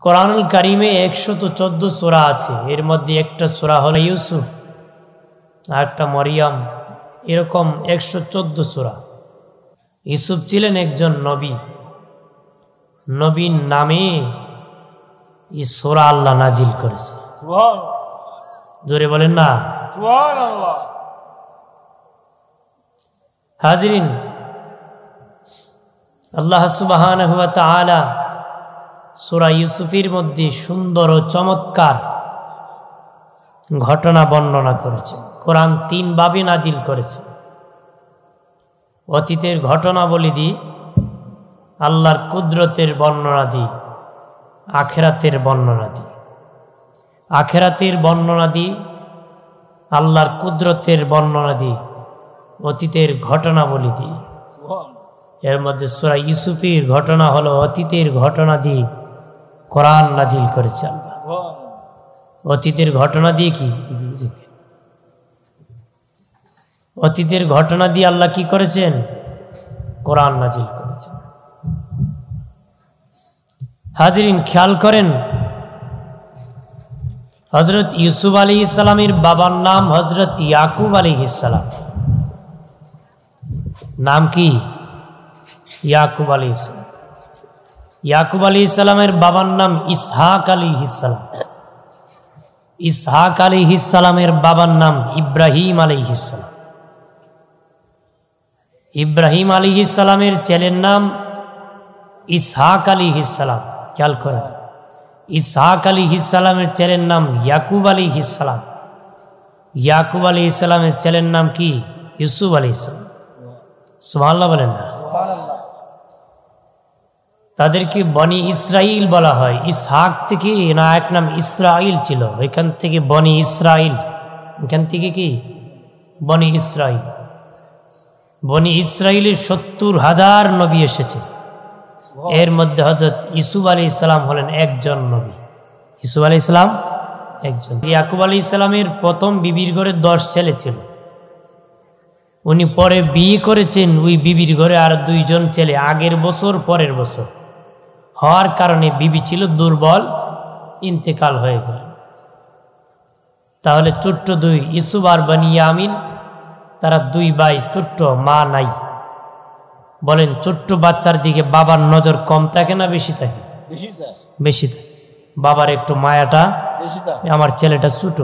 কোরআনুল কারিমে 114 সূরা আছে, এর মধ্যে একটা সূরা হলো ইউসুফ আর একটা মরিয়ম, এরকম 114 সূরা। ইউসুফ ছিলেন একজন নবী, নবীর নামে এই সূরা আল্লাহ নাজিল করেছে। জোরে বলেন না সুবহানাল্লাহ। হাজিরিন, আল্লাহ সুবহানাহু ওয়া তাআলা সূরা ইউসুফের মধ্যে সুন্দর ও চমৎকার ঘটনা বর্ণনা করেছে। কোরআন 3 ভাবে নাজিল করেছে। অতীতের ঘটনা বলি দি, আল্লাহর কুদরতের বর্ণনা দি, আখিরাতের বর্ণনা দি। আখিরাতের বর্ণনা দি, আল্লাহর কুদরতের বর্ণনা দি, অতীতের ঘটনা বলি দি। এর মধ্যে সূরা ইউসুফের ঘটনা হলো অতীতের ঘটনা দিয়ে কোরআন নাজিল করেছে আল্লাহ। অতীতের ঘটনা দিয়ে কি, অতীতের ঘটনা দিয়ে আল্লাহ কি করেছেন? কোরআন নাজিল করেছেন। হাজিরিন, খেয়াল করেন, হযরত ইউসুফ আলাইহিস সালামের বাবার নাম হযরত ইয়াকুব আলাইহিস সালাম। নাম কি? ইয়াকুব আলাইহিস সালাম। ইয়াকুব আলাইহিস সালামের বাবার নাম ইসহাক আলাইহিস সালাম। ইসহাক আলাইহিস সালামের বাবার নাম ইব্রাহিম আলাইহিস সালাম। ইব্রাহিম আলাইহিস সালামের ছেলের নাম ইসহাক আলাইহিস সালাম। খেয়াল করেন, ইসহাক আলাইহিস সালামের ছেলের নাম ইয়াকুব আলাইহিস সালাম। ইয়াকুব আলাইহিস সালামের ছেলের নাম কি? ইউসুফ আলাইহিস সালাম। সুবহানাল্লাহ বলেন না। তাদেরকে বনি ইসরাইল বলা হয়। ইসহাক থেকে না এক নাম ইসরাইল ছিল, এখান থেকে বনি ইসরাইল, এখান থেকে কি বনি ইসরাইল। বনি ইসরাইলের 70,000 নবী এসেছে, এর মধ্যে হযরত ইউসুফ আলাইহিস সালাম হলেন একজন নবী। ইউসুফ আলাইহিস সালাম একজন। ইয়াকুব আলাইহিস সালামের প্রথম বিবির ঘরে 10 ছেলে ছিল। উনি পরে বিয়ে করেছেন, ওই বিবির ঘরে আর 2 জন ছেলে আগের বছর পরের বছর হওয়ার কারণে বিবি ছিল দুর্বল, ইন্তেকাল হয়ে গেল। তাহলে ছোট্ট 2 ইউসুফ আর বনিয়ামিন, তারা 2 ভাই, ছোট্ট, মা নাই। বলেন, ছোট্ট বাচ্চার দিকে বাবার নজর কম থাকে না বেশি থাকে? বেশি থাকে। বাবার একটু মায়াটা, আমার ছেলেটা ছোট।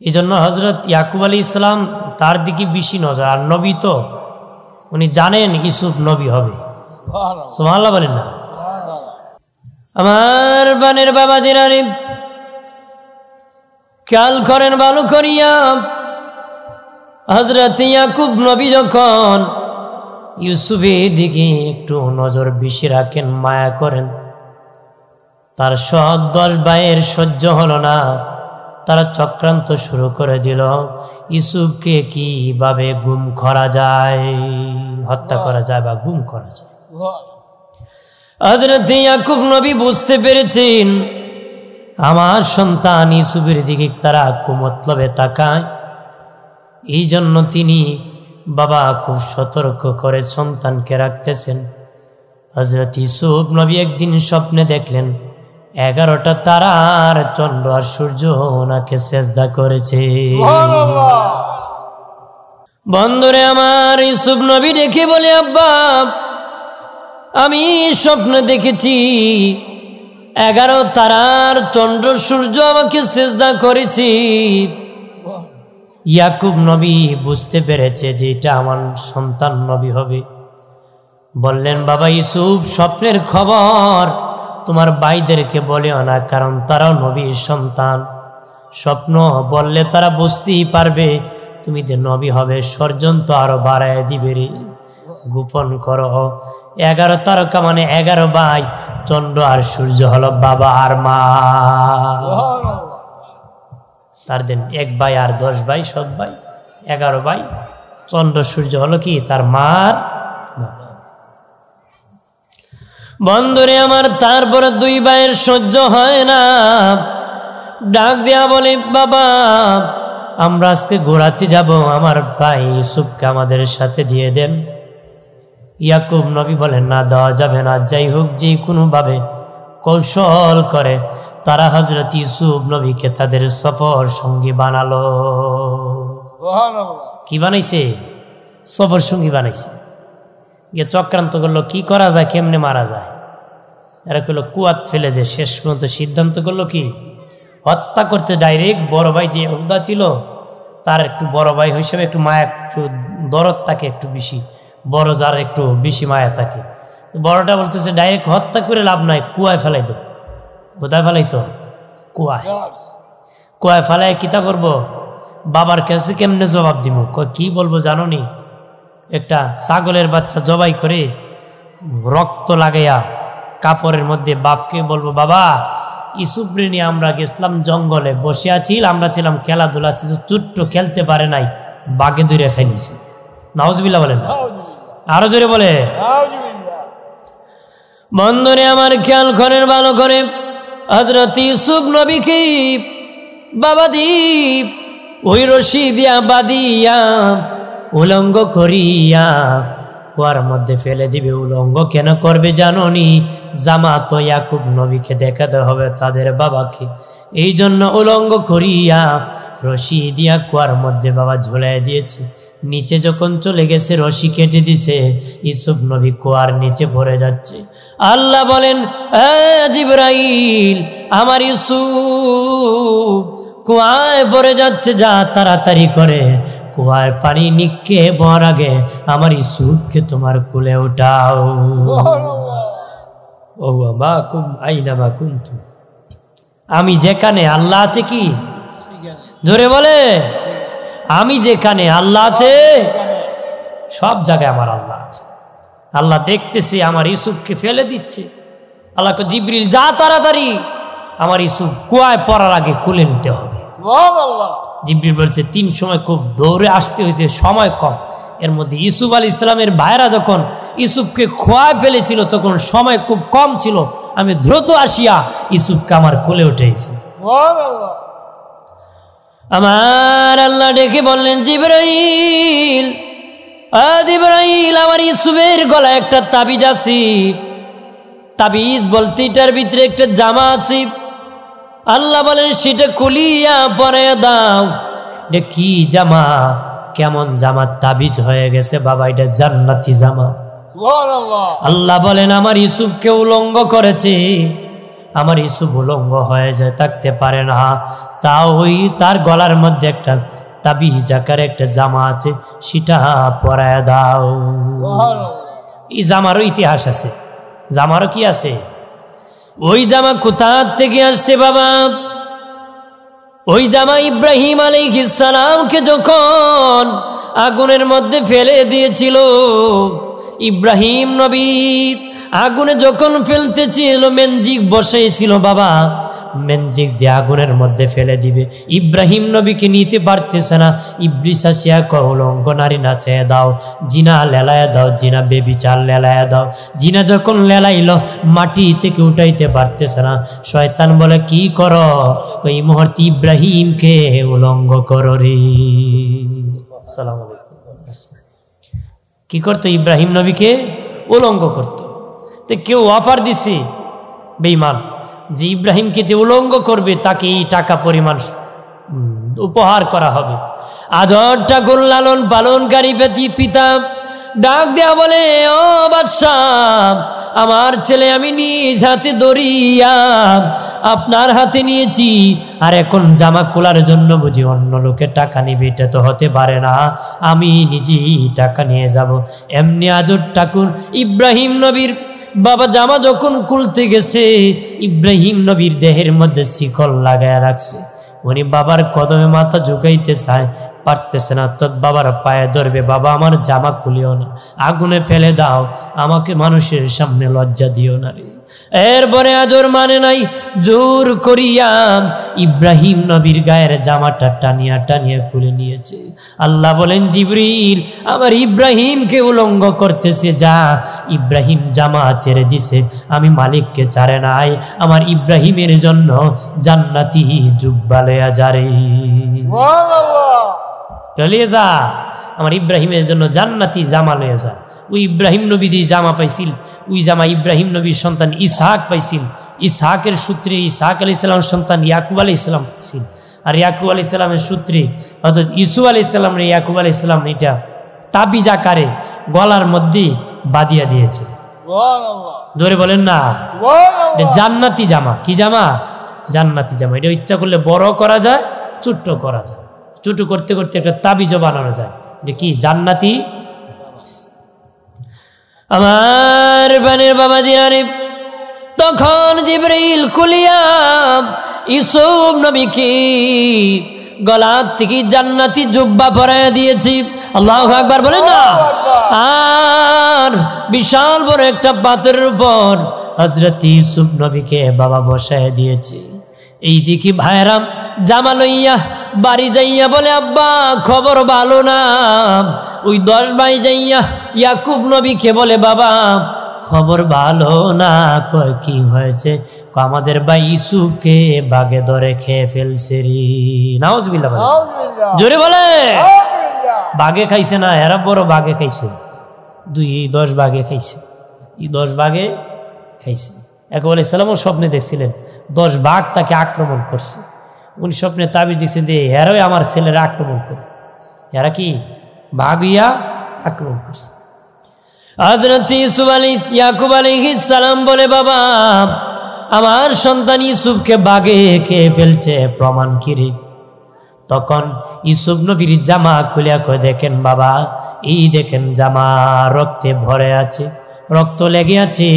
এই জন্য হযরত ইয়াকুব আলাইহিস সালাম তার দিকে বেশি নজর। আর নবী তো উনি জানেন ইউসুফ নবী হবে। সুবহানাল্লাহ বলেন না। আমার বানের বাবা দিরানি, খেয়াল করেন ভালো করিয়া, হযরত ইয়াকুব নবী যখন ইউসুফের দিকে একটু নজর বেশি রাখেন, মায়া করেন, তার 10 ভাইয়ের সহ্য হলো না। তারা চক্রান্ত শুরু করে দিল, ইউসুফকে কিভাবে গুম করা যায়, হত্যা করা যায় বা গুম করা যায়। হযরত ইয়াকুব নবী বুঝতে পেরেছেন আমার সন্তান ইউসুফের দিকে তারা কুমতলবে তাকায়। এই জন্য তিনি বাবা খুব সতর্ক করে সন্তানকে রাখতেছেন। হযরত ইউসুফ নবী একদিন স্বপ্নে দেখলেন 11টা তারা আর চন্দ্র আর সূর্য ওনাকে সেজদা করেছে। বন্ধুরে আমার, ইউসুফ নবী দেখে বলে, আব্বা আমি স্বপ্নে দেখেছি 11 তারার চন্দ্র সূর্য আমাকে সেজদা করেছি। ইয়াকুব নবী বুঝতে পেরেছে যে এটা আমার সন্তান নবী হবে। বললেন, বাবা ইউসুফ, স্বপ্নের খবর তোমার ভাইদেরকে বলিও না, কারণ তারাও নবীর সন্তান। স্বপ্ন বললে তারা বুঝতেই পারবে তুমি যে নবী হবে, ষড়যন্ত্র আরো বাড়ায় দিবে রে। গোপন করো। 11 তারকা মানে 11 ভাই, চন্দ্র আর সূর্য হলো বাবা আর মা। তার দিন 1 ভাই আর 10 ভাই, সব ভাই 11 ভাই। চন্দ্র সূর্য হলো কি তার মার। বন্ধুরে আমার, তারপরে 2 ভাইয়ের সহ্য হয় না, ডাক দেয়া বলে, বাবা আমরা আজকে ঘোরাতে যাব, আমার ভাই ইউসুফকে আমাদের সাথে দিয়ে দেন। ইয়াকুব নবী বলেন, না দেওয়া যাবে না, যাই হোক যে কোনো ভাবে কৌশল করে তারা হযরত ইউসুফ নবীকে তাদের সফর সঙ্গী বানালো। কি বানাইছে? সফর সঙ্গী বানাইছে। গিয়ে চক্রান্ত করলো কি করা যায়, কেমনে মারা যায়। এরা করলো কুয়াত ফেলে যে শেষ পর্যন্ত সিদ্ধান্ত করলো কি হত্যা করতে। ডাইরেক্ট বড় ভাই যে হুদা ছিল তার একটু বড় ভাই হিসেবে একটু মায়া, একটু দরদ থাকে, একটু বেশি বড় যার একটু বেশি মায়া থাকে। বড়টা বলতেছে ডাইরেক্ট হত্যা করে লাভ নাই, কুয়ায় ফেলাই দো। কোথায় ফেলাই তো? কুয়ায়। কুয়ায় ফেলাই কিতা করবো? বাবার কাছে কেমনে জবাব দিব? কি বলবো জানো নি? একটা ছাগলের বাচ্চা জবাই করে রক্ত লাগাইয়া কাপড়ের মধ্যে বাপকে বলবো, বাবা ইউসুফ নিয়ে আমরা গেছিলাম জঙ্গলে, বসে আছি, আমরা ছিলাম খেলাধুলা, চুট্টু খেলতে পারে নাই, বাঘে ধরে খাই নিছে। নাউজুবিল্লাহ বলেন, আরো জোরে বলে। বন্ধনে আমার খেয়াল করেন ভালো করে, হযরত ইউসুফ নবীকে বাবা দ্বীপ ওই রশি দিয়া বাঁধিয়া উলঙ্গ করিয়া কুয়ার মধ্যে ফেলে দিবে। উলঙ্গ কেন করবে জানোনি? জামাত ইয়াকুব নবীকে দেখাতে হবে তাদের বাবাকে, এই জন্য উলঙ্গ করিয়া রশি দিয়া কুয়ার মধ্যে বাবা ঝুলাই দিয়েছে। নিচে যখন চলে গেছে রশি কেটে দিছে, ইউসুফ নবী কুয়ার নিচে পড়ে যাচ্ছে। আল্লাহ বলেন, জিবরাইল আমার ইউসুফ কুয়ায় পড়ে যাচ্ছে, যা তাড়াতাড়ি করে কুয়ার পানি নিক্ষেপের আগে আমার ইউসুফকে তোমার কোলে উঠাও। ও বাবা কুম আইনা মা কুনতুম, আমি যেখানে আল্লাহ আছে, কি জোরে বলে, আমি যেখানে আল্লাহ আছে সব জায়গায় আমার আল্লাহ আছে। আল্লাহ দেখতেছে আমার ইউসুফকে ফেলে দিচ্ছে। আল্লাহকে জিবরিল যা তাড়াতাড়ি আমার ইউসুফ কুয়ায় পড়ার আগে কোলে নিতে হবে। জিবরিল বলছে 3 সময় খুব দৌড়ে আসতে হয়েছে, সময় কম। এর মধ্যে ইউসুফ আলাইহিস সালামের ভাইরা যখন ইউসুফকে খোয়ায় ফেলেছিল তখন সময় খুব কম ছিল, আমি দ্রুত আসিয়া ইউসুফকে আমার কোলে উঠেছি। আমার আল্লাহ ডেকে বললেন, জিবরাইল জিবরাইল আমার ইউসুফের গলায় একটা তাবিজ আছে। তাবিজ বলতে এটার ভিতরে একটা জামা আছে। আল্লাহ বলেন সেটা খুলিয়া পরে দাও। এটা কি জামা? কেমন জামা? তাবিজ হয়ে গেছে বাবা, এটা জান্নাতি জামা। আল্লাহ বলেন আমার ইউসুফকে উলঙ্গ করেছে। আমার ইউসুফ উলঙ্গ হয়ে যায়, থাকতে পারে না, তাও ওই তার গলার মধ্যে একটা তাবিজ আকারে একটা জামা আছে, সেটা পরায় দাও। এই জামারও ইতিহাস আছে, জামারও কি আছে? ওই জামা কোথা থেকে আসছে বাবা? ওই জামা ইব্রাহিম আলাইহিস সালামকে যখন আগুনের মধ্যে ফেলে দিয়েছিল, ইব্রাহিম নবী আগুনে যখন ফেলতেছিল মেনজিক বসেছিল বাবা, মেনজিক দিয়ে আগুনের মধ্যে ফেলে দিবে। ইব্রাহিম নবীকে নিতে পারতেছে না। ইবলিস আসিয়া উলঙ্গ নারী নাচায় দাও, জিনা লেলায় দাও, জিনা বেবিচার লেলায় দাও। জিনা যখন লেলাইল মাটি থেকে উঠাইতে পারতেছে না। শয়তান বলে কি করো? এই মুহূর্তে ইব্রাহিমকে উলঙ্গ করো রে। আসসালামু আলাইকুম। কি করতো? ইব্রাহিম নবীকে উলঙ্গ করতো। তো কেউ অফার দিছে বেঈমান যে ইব্রাহিমকে যে উলঙ্গ করবে তাকে এই টাকা পরিমাণ উপহার করা হবে। আজর ঠাকুর লালন পালনকারী পিতা ডাক দেয়া বলে, ও বাদশাহ, আমার ছেলে আমি নিজ হাতে দড়িয়া আপনার হাতে নিয়েছি, আর এখন জামা খোলার জন্য বুঝি অন্য লোকের টাকা নিবে? এটা তো হতে পারে না, আমি নিজেই টাকা নিয়ে যাব। এমনি আজর ঠাকুর ইব্রাহিম নবীর বাবা জামা যখন খুলতে গেছে, ইব্রাহিম নবীর দেহের মধ্যে শিকল লাগায় রাখছে। উনি বাবার কদমে মাথা ঝুঁকাইতে চায়, পারতেছে না। তো বাবার পায়ে ধরবে, বাবা আমার জামা খুলিও না, আগুনে ফেলে দাও, আমাকে মানুষের সামনে লজ্জা দিও না রে। এরপরে আজর মানে নাই, জোর করিয়া ইব্রাহিম নবীর গায়ের জামাটা টানিয়া টানিয়া খুলে নিয়েছে। আল্লাহ বলেন, জিবরিল আমার ইব্রাহিমকে উলঙ্গ করতেছে, যা। ইব্রাহিম জামা ছেড়ে দিছে, আমি মালিককে ছাড়ে নাই, আমার ইব্রাহিমের জন্য জান্নাতি জুব্বা লইয়া যা রে, চলিয়ে যা, আমার ইব্রাহিমের জন্য জান্নাতি জামা লইয়া যা। ওই ইব্রাহিম নবী দিয়ে জামা পাইছিল, ওই জামা ইব্রাহিম নবীর সন্তান ইসহাক পাইছিল। ইসহাকের সূত্রে ইসহাক আলাইহিস সালামের সন্তান ইয়াকুব আলাইহিস সালাম ছিল, আর ইয়াকুব আলাইহিস সালামের সূত্রে অর্থাৎ ইউসুফ আলাইহিস সালামের ইয়াকুব আলাইহিস সালাম এটা তাবিজ আকারে গলার মধ্যে বাঁধিয়া দিয়েছে। জোরে বলেন না। জান্নাতি জামা, কি জামা? জান্নাতি জামা। এটা ইচ্ছা করলে বড় করা যায়, ছোট্ট করা যায়, ছোট করতে করতে একটা তাবিজও বানানো যায়। এটা কি? জান্নাতি। আমার বানের বাবা জিরারে তখন জিবরাইল খুলিয়া ইউসুফ নবীকে গলার থেকে জান্নাতি জুব্বা পরাইয়া দিয়েছি। আল্লাহু আকবার বলেন না। আর বিশাল বড় একটা পাথরের উপর হযরত ইউসুফ নবীকে বাবা বসায় দিয়েছে। এই দেখি ভাইরাম জামা লইয়া বাড়ি যাইয়া বলে, আব্বা খবর ভালো না। ওই 10 ভাই যাইয়া ইয়াকুব নবীকে বলে, বাবা খবর ভালো না। কয় কি হয়েছে? আমাদের ভাই ইউসুফকে বাঘে ধরে খেয়ে ফেলছে রে। নাউজুবিল্লাহ। জোরে বলে। বাঘে খাইছে না, এরা বড় বাঘে খাইছে। 10 বাঘে খাইছে। 10 বাঘে খাইছে। ইয়াকুব আলাইহিস সালামও স্বপ্নে দেখছিলেন 10 বাঘ তাকে আক্রমণ করছে। উনি স্বপ্নে তাবিজ দিচ্ছেন যে এরাই আমার ছেলেরা আক্রমণ করে। এরা কি বাঘ ইয়া আক্রমণ করছে। হযরত ইয়াকুব আলাইহিস সালাম বলে, বাবা আমার সন্তান ইউসুফকে বাঘে খেয়ে ফেলছে, প্রমাণ কি রে? তখন ইউসুফ নবীর জামা খুলিয়া কয়, দেখেন বাবা, এই দেখেন জামা রক্তে ভরে আছে, রক্ত লেগে আছে।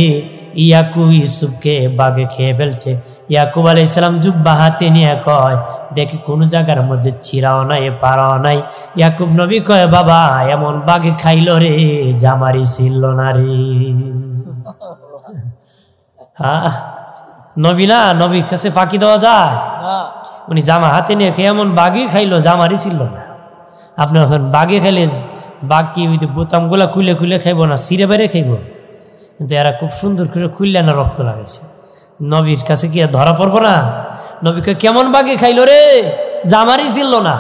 ইয়াকুব ইউসুফকে বাঘে খেয়ে ফেলছে। ইয়াকুব আলাইহিস সালাম জুব্বা হাতে নিয়ে কয়, দেখি কোন জায়গার মধ্যে ছিঁড়াও নাই, পাড়াও নাই। ইয়াকুব নবী কয়, বাবা এমন বাঘে খাইল রে, জামারি ছিল না রে। হ্যাঁ, নবী না, নবীর কাছে ফাঁকি দেওয়া যায়? উনি জামা হাতে নিয়ে এমন বাঘে খাইলো, জামারি ছিল না। আপনার বাঘে খেলে বাঘ কি বোতামগুলা খুলে খুলে খাইব না, ছিঁড়ে বেড়ে খাইব? কিন্তু এরা খুব সুন্দর করে খুললে না, রক্ত লাগাইছে। নবীর কাছে কি ধরা পড়বো না? নবীকে কেমন বাঘে খাইলো রে, জামারি ছিল না।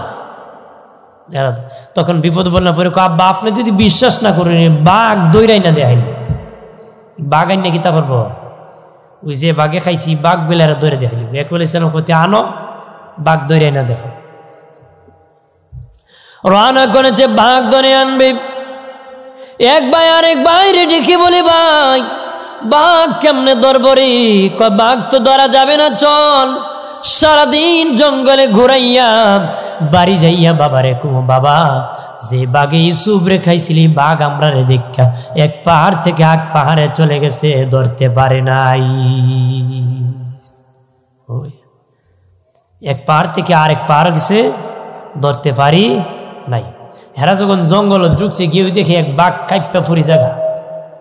এরা তখন বিপদ বলনা পরে, আব্বা আপনি যদি বিশ্বাস না করেন, বাঘ দৈরাই না দেয়, বাঘ আইন না কি তা করবো? ওই যে বাঘে খাইছি, বাঘ বেলারা দৌড়ে দেখাইল। এক বলেছেন প্রতি আনো, বাঘ দৌড়ে না দেখো। রানা করেছে বাঘ ধরে আনবে। এক ভাই আরেক বাইরে ডেকে বলে, ভাই বাঘ কেমনে ধরবো রে? কয় বাঘ তো ধরা যাবে না, চল সারাদিন জঙ্গলে ঘুরাইয়া বাড়ি যাইয়া বাবা রে কুমো, বাবা যে বাঘে ইউসুফ রে খাইছিলি, বাঘ আমরা রে দেখা এক পাহাড় থেকে এক পাহাড়ে চলে গেছে, ধরতে পারে নাই। এক পাহাড় থেকে আরেক পাহাড় গেছে, ধরতে পারি নাই। হেরা যখন জঙ্গল ঢুকছে, গিয়ে দেখে এক বাঘ কাইপা ফুরি জায়গা,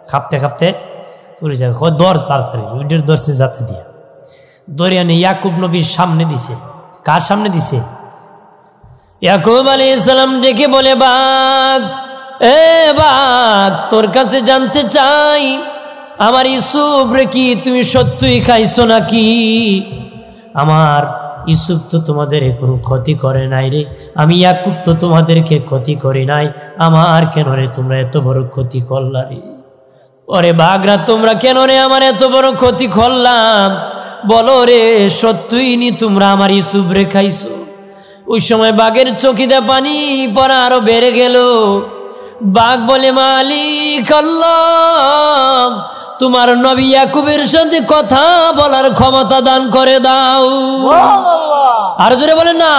খাপতে খাপতে ফুরি জায়গা। দর তাড়াতাড়ি ওইটার ধরছে যাতে দিয়া, দরিয়ানে ইয়াকুব নবীর সামনে দিছে। কার সামনে দিছে? ইয়াকুব আলাইহিস সালাম ডেকে বলে, বাঘ এ বাঘ, তোর কাছে জানতে চাই, আমার ইউসুফ রে কি তুমি সত্যই খাইছো নাকি? আমার ইউসুফ তো তোমাদের কোনো ক্ষতি করে নাই রে, আমি ইয়াকুব তো তোমাদেরকে ক্ষতি করি নাই, আমার কেন রে তোমরা এত বড় ক্ষতি করলা রে? ওরে বাঘরা, তোমরা কেন রে আমার এত বড় ক্ষতি করলাম? বলো রে, সত্যই নি তোমরা আমার ইউসুফ রে খাইছো? ওই সময় বাঘের চোখে পানি পড়া আরো বেড়ে গেল। বাঘ বলে, মালিক আল্লাহ, তোমার নবী ইয়াকুবের সাথে কথা বলার ক্ষমতা দান করে দাও। আর জোরে বলেন না।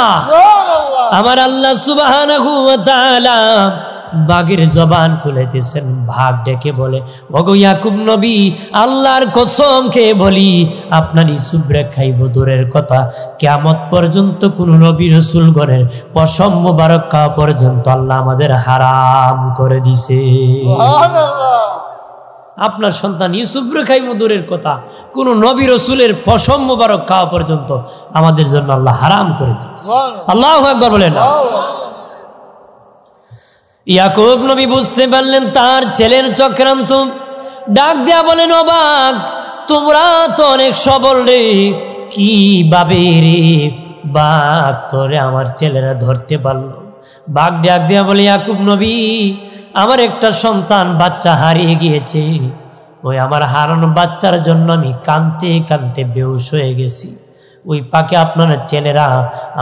আমার আল্লাহ সুবহানাহু ওয়া তাআলা বাঘের জবান খুলে দিয়েছেন। বাঘ ডেকে বলে, ওগো ইয়াকুব নবী, আল্লাহর কসম খেয়ে বলি, আপনার ইউসুফ রে খাইব দূরের কথা, কিয়ামত পর্যন্ত কোন নবী রাসূলগণের পশম মোবারক খাওয়া পর্যন্ত আল্লাহ আমাদের হারাম করে দিছে। আপনার সন্তান ইউসুফ রে খাইব দূরের কথা, কোন নবী রাসূলের পশম মোবারক খাওয়া পর্যন্ত আমাদের জন্য আল্লাহ হারাম করে দিয়েছে। আল্লাহু আকবার বলেন না। ইয়াকুব নবী বুঝতে পারলেন তার ছেলের চক্রান্ত। ডাক দেয়া বলেন, ও বাঘ, তোমরা তো অনেক সবল রে, কিভাবে রে বাঘ তোরে আমার ছেলেরা ধরতে পারলো? বাঘ ডাক দেয়া বলে, ইয়াকুব নবী, আমার একটা সন্তান বাচ্চা হারিয়ে গিয়েছে, ওই আমার হারানো বাচ্চার জন্য আমি কাঁদতে কাঁদতে বেহুশ হয়ে গেছি। ওই পাকে আপনার ছেলেরা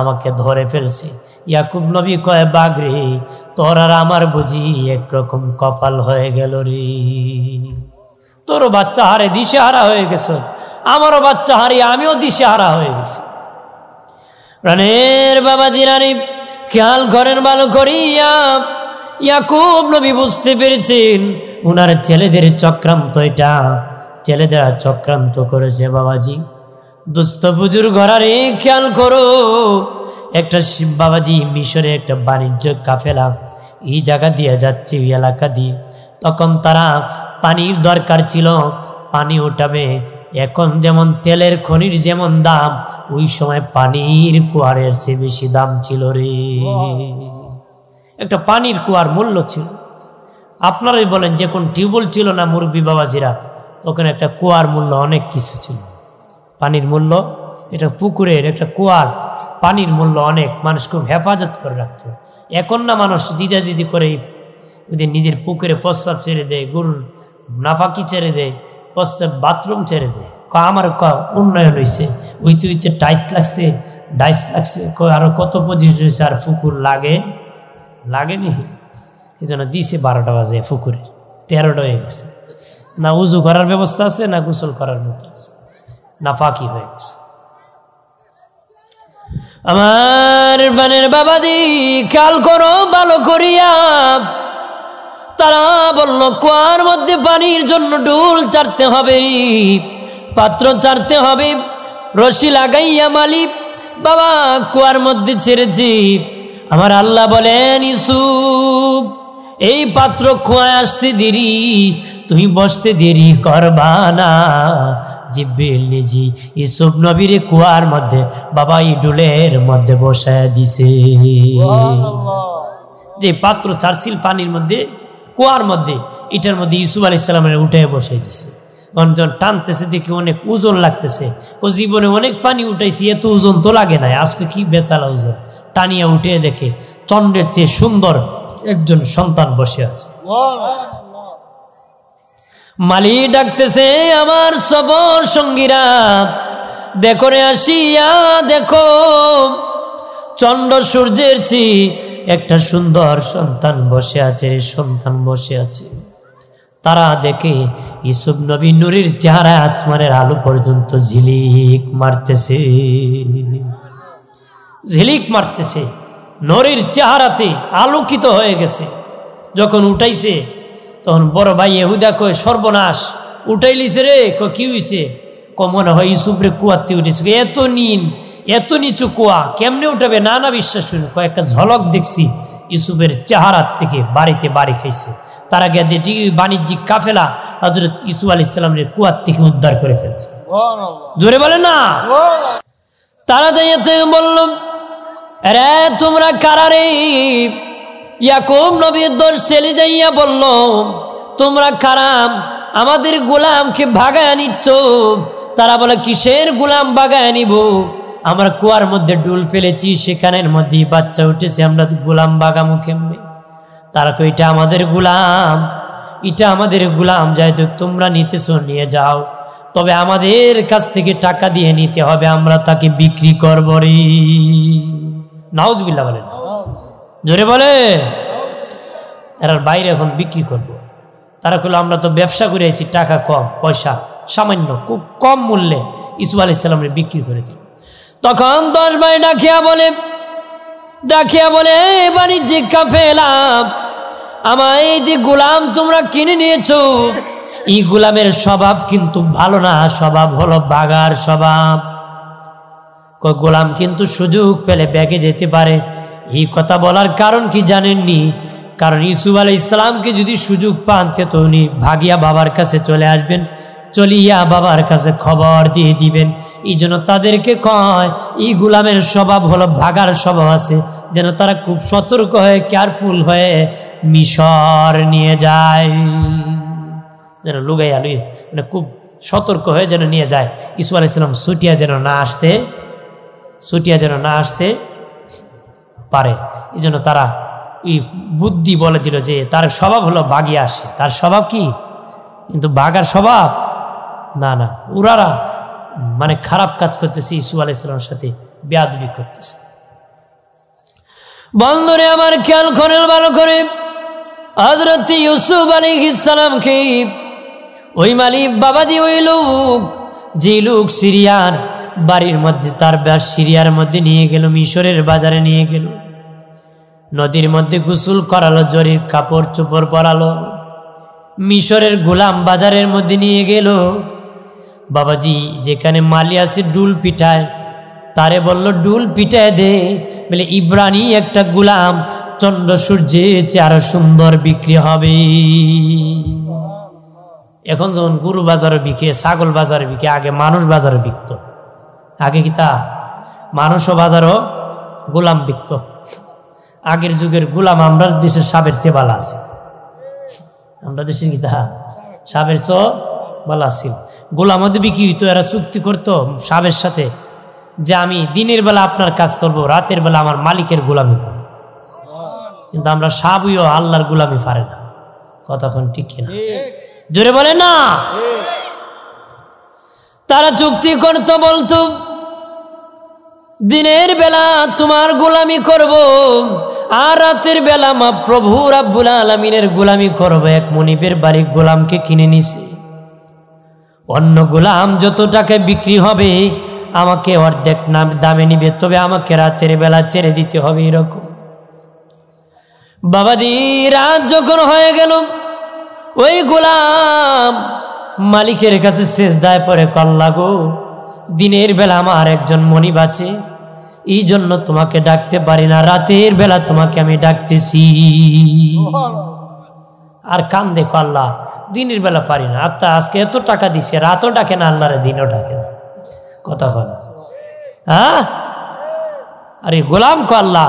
আমাকে ধরে ফেলছে। ইয়াকুব নবী কয়, বাঘরে তোর আর আমার বুঝি একরকম কপাল হয়ে গেল রে। তোরও বাচ্চা হারে দিশেহারা হয়ে গেছ, আমারও বাচ্চা হারিয়ে আমিও দিশেহারা হয়ে গেছি। প্রাণের বাবা দিরানি খেয়াল করেন ভালো করিয়া, ইয়াকুব নবী বুঝতে পেরেছেন উনার ছেলেদের চক্রান্ত, এটা ছেলেদের চক্রান্ত করেছে। বাবাজি দোস্ত বুজুর ঘরারে খেয়াল করো, একটা বাবাজি মিশরে একটা বাণিজ্য কাফেলা এই জায়গা দিয়ে যাচ্ছে, ওই এলাকা দিয়ে। তখন তারা পানির দরকার ছিল, পানি উঠাবে। এখন যেমন তেলের খনির যেমন দাম, ওই সময় পানির কুয়ারের চেয়ে বেশি দাম ছিল রে। একটা পানির কুয়ার মূল্য ছিল, আপনারাই বলেন যে কোন টিউবওয়েল ছিল না মুরব্বী বাবাজিরা, তখন একটা কুয়ার মূল্য অনেক কিছু ছিল। পানির মূল্য, এটা পুকুরের একটা কুয়ার পানির মূল্য অনেক, মানুষ খুব হেফাজত করে রাখত। এখন না মানুষ দিদি করে ওদের নিজের পুকুরে প্রস্রাব ছেড়ে দেয়, গরুর নাফাকি ছেড়ে দেয়, প্রস্রাব বাথরুম ছেড়ে দেয়। আমার উন্নয়ন হয়েছে, উইতে টাইস লাগছে, আরো কত পজিশ হয়েছে, আর পুকুর লাগেনি। এই জন্য দিছে 12টা বাজে, পুকুরে 13টা হয়ে গেছে। না উজু করার ব্যবস্থা আছে, না গোসল করার মতো আছে, না ফাঁকি হয়ে গেছে। আমার বানের বাবাদি খেয়াল করো ভালো করিয়া, তারা বলল কুয়ার মধ্যে পানির জন্য ডুল চারতে হবে, পাত্র চারতে হবে। রশি লাগাইয়া মালিক বাবা কুয়ার মধ্যে ছেড়েছি। আমার আল্লাহ বলেন, ইউসুফ এই পাত্র কুয়ায় আসতে দেরি, তুমি বসতে দেরি করবা না। জিব্রিল নিজে ইউসুফ নবীর কুয়ার মধ্যে বাবা এই ডুলের মধ্যে বসায় দিছে। যে পাত্র চারছিল পানির মধ্যে, কুয়ার মধ্যে, এটার মধ্যে ইউসুফ আলাইহিস সালামের উঠে বসাই দিছে। অঞ্জন টানতেছে দেখে অনেক ওজন লাগতেছে, ও জীবনে অনেক পানি উঠাইছি, এত ওজন তো লাগে না, আজকে কি বেতালা ওজন। টানিয়া উঠে দেখে চন্দ্রের চেয়ে সুন্দর একজন সন্তান বসে আছে। মালি ডাকতেছে, আমার সবর সঙ্গীরা দেখো রে আসিয়া দেখো, চন্দ্র সূর্যের চেয়ে একটা সুন্দর সন্তান বসে আছে, সন্তান বসে আছে। তারা দেখে ইউসুফ নবী নূরের চেহারা আসমানের আলো পর্যন্ত ঝিলিক মারতেছে, ঝিলিক মারতেছে, নূরের চেহারাতে আলোকিত হয়ে গেছে। যখন উঠাইছে তখন বড় ভাই ইহুদা কয়, সর্বনাশ, উঠাইলিছে রে। কি হইছে? মনে হয় ইউসুফ রে কুয়াতে উঠেছে। এত নিচু কুয়া কেমনে উঠাবে? না বিশ্বাস করি। কয়েকটা ঝলক দেখছি ইউসুফের চেহারার থেকে, বাড়িতে বাড়ি খাইছে। তারা গিয়ে ঠিক বাণিজ্যিক কাফেলা হযরত ইউসুফ আলাইহিস সালামের কুয়ার থেকে উদ্ধার করে ফেলছে। জোরে বলে না। তারা যাইতে বলল, আরে তোমরা কারা রে? ইয়াকুব নবীর দোষ ছেলে যাইয়া বলল, তোমরা কারা? আমাদের গোলামকে ভাগায় নিচ্ছ। তারা বলে, কিসের গোলাম ভাগায় নিব? আমরা কুয়ার মধ্যে ডুল ফেলেছি, সেখানের মধ্যে বাচ্চা উঠেছে, আমরা গোলাম ভাগামো কেমনে? তারা কই, এটা আমাদের গোলাম, এটা আমাদের গোলাম, যাই তো তোমরা নিতেছো নিয়ে যাও, তবে আমাদের কাছ থেকে টাকা দিয়ে নিতে হবে, আমরা তাকে বিক্রি করব রে। নাউজুবিল্লাহ বলেন, জোরে বলে। এর বাইরে এখন বিক্রি করব। তারা কইল, আমরা তো ব্যবসা করে আইছি, টাকা কম, পয়সা সামান্য, খুব কম মূল্যে ইউসুফ আলাইহিস সালামের বিক্রি করে দিল। তখন 10 ভাই ডাকিয়া বলে, বাণিজ্যিক কাফেলা, আমার এই যে গোলাম তোমরা কিনে নিয়েছো, এই গোলামের স্বভাব কিন্তু ভালো না, স্বভাব হলো বাগার স্বভাব। গোলাম কিন্তু সুযোগ পেলে ব্যাগে যেতে পারে। এই কথা বলার কারণ কি জানেননি? কারণ ইউসুফ আলাইহিস সালামকে যদি সুযোগ পান, তো উনি ভাগিয়া বাবার কাছে চলে আসবেন, চলিয়া বাবার কাছে খবর দিয়ে দিবেন। এই জন্য তাদেরকে কয়, এই গোলামের স্বভাব হলো ভাগার স্বভাব আছে, যেন তারা খুব সতর্ক হয়ে, কেয়ারফুল হয়ে মিশর নিয়ে যায়, যেন লুগাইয়া মানে খুব সতর্ক হয়ে যেন নিয়ে যায়। ইউসুফ আলাইহিস সালাম ছুটিয়া যেন না আসতে পারে। এই জন্য তারা এই বুদ্ধি বলে দিল যে তার স্বভাব হলো বাগিয়ে আসে। তার স্বভাব কি? কিন্তু বাঘার স্বভাব না না, উরারা মানে খারাপ কাজ করতেছে, ইউসুফ আলাইহিস সালামের সাথে বেয়াদবি করতেছে। বন্ধুরে আমার খেয়াল করেন ভালো করে, হযরত ইউসুফ আলাইহিস সালামকে ওই মালিক বাবাজি, ওই লোক, যে লোক সিরিয়ার বাড়ির মধ্যে, তার সিরিয়ার মধ্যে নিয়ে গেল, মিশরের বাজারে নিয়ে গেল, নদীর মধ্যে গোসল করালো, জরির কাপড় চোপড় পরালো, মিশরের গোলাম বাজারের মধ্যে নিয়ে গেল। বাবাজি যেখানে মালি আছে ডুল পিঠায়, তারে বলল ডুল পিঠায় দে, বলে ইব্রানি একটা গোলাম চন্দ্র সূর্যের চেয়ে আরো সুন্দর বিক্রি হবে। এখন যখন গরু বাজারে বিকে, ছাগল বাজারে বিকে, আগে মানুষ বাজারে বিকত। আগে কি তা মানুষও বাজারও গোলাম বিকত। আগের যুগের গোলাম আমরা দেশের সাবের চেয়ে ভালো আছে, আমরা দেশের কি তা সাবের চেয়ে ভালো আছিল। গোলাম মধ্যে বিক্রি হইতো, এরা চুক্তি করতো সাবের সাথে যে আমি দিনের বেলা আপনার কাজ করব, রাতের বেলা আমার মালিকের গোলামি করব। কিন্তু আমরা সাবইও আল্লাহর গোলামি পারে না, কতক্ষণ ঠিক কিনা জোরে বলে না। তারা চুক্তি করতো, বলতো দিনের বেলা তোমার গোলামি করব, আর রাতের বেলা মা প্রভু রাব্বুল আলামিনের গোলামি করব। এক মনিবের বাড়ি গোলামকে কিনে নিছে, অন্য গোলাম যত টাকায় বিক্রি হবে আমাকে অর্ধেক দামে নিবে, তবে আমাকে রাতের বেলা ছেড়ে দিতে হবে। এরকম বাবাজি রাত যখন হয়ে গেল, ওই গোলাম মালিকের কাছে সেজদায় পড়ে, আল্লাহ গো, দিনের বেলা আমার একজন মনিব আছে, এই জন্য তোমাকে ডাকতে পারি না, রাতের বেলা তোমাকে আমি ডাকতেছি। আর কান দেখো, আল্লাহ দিনের বেলা পারি না, আত্মা আজকে এত টাকা দিছে, রাতও ডাকে না, আল্লাহরে দিনও ডাকে না, কথা হয় না। হ্যাঁ, আরে গোলাম কো, আল্লাহ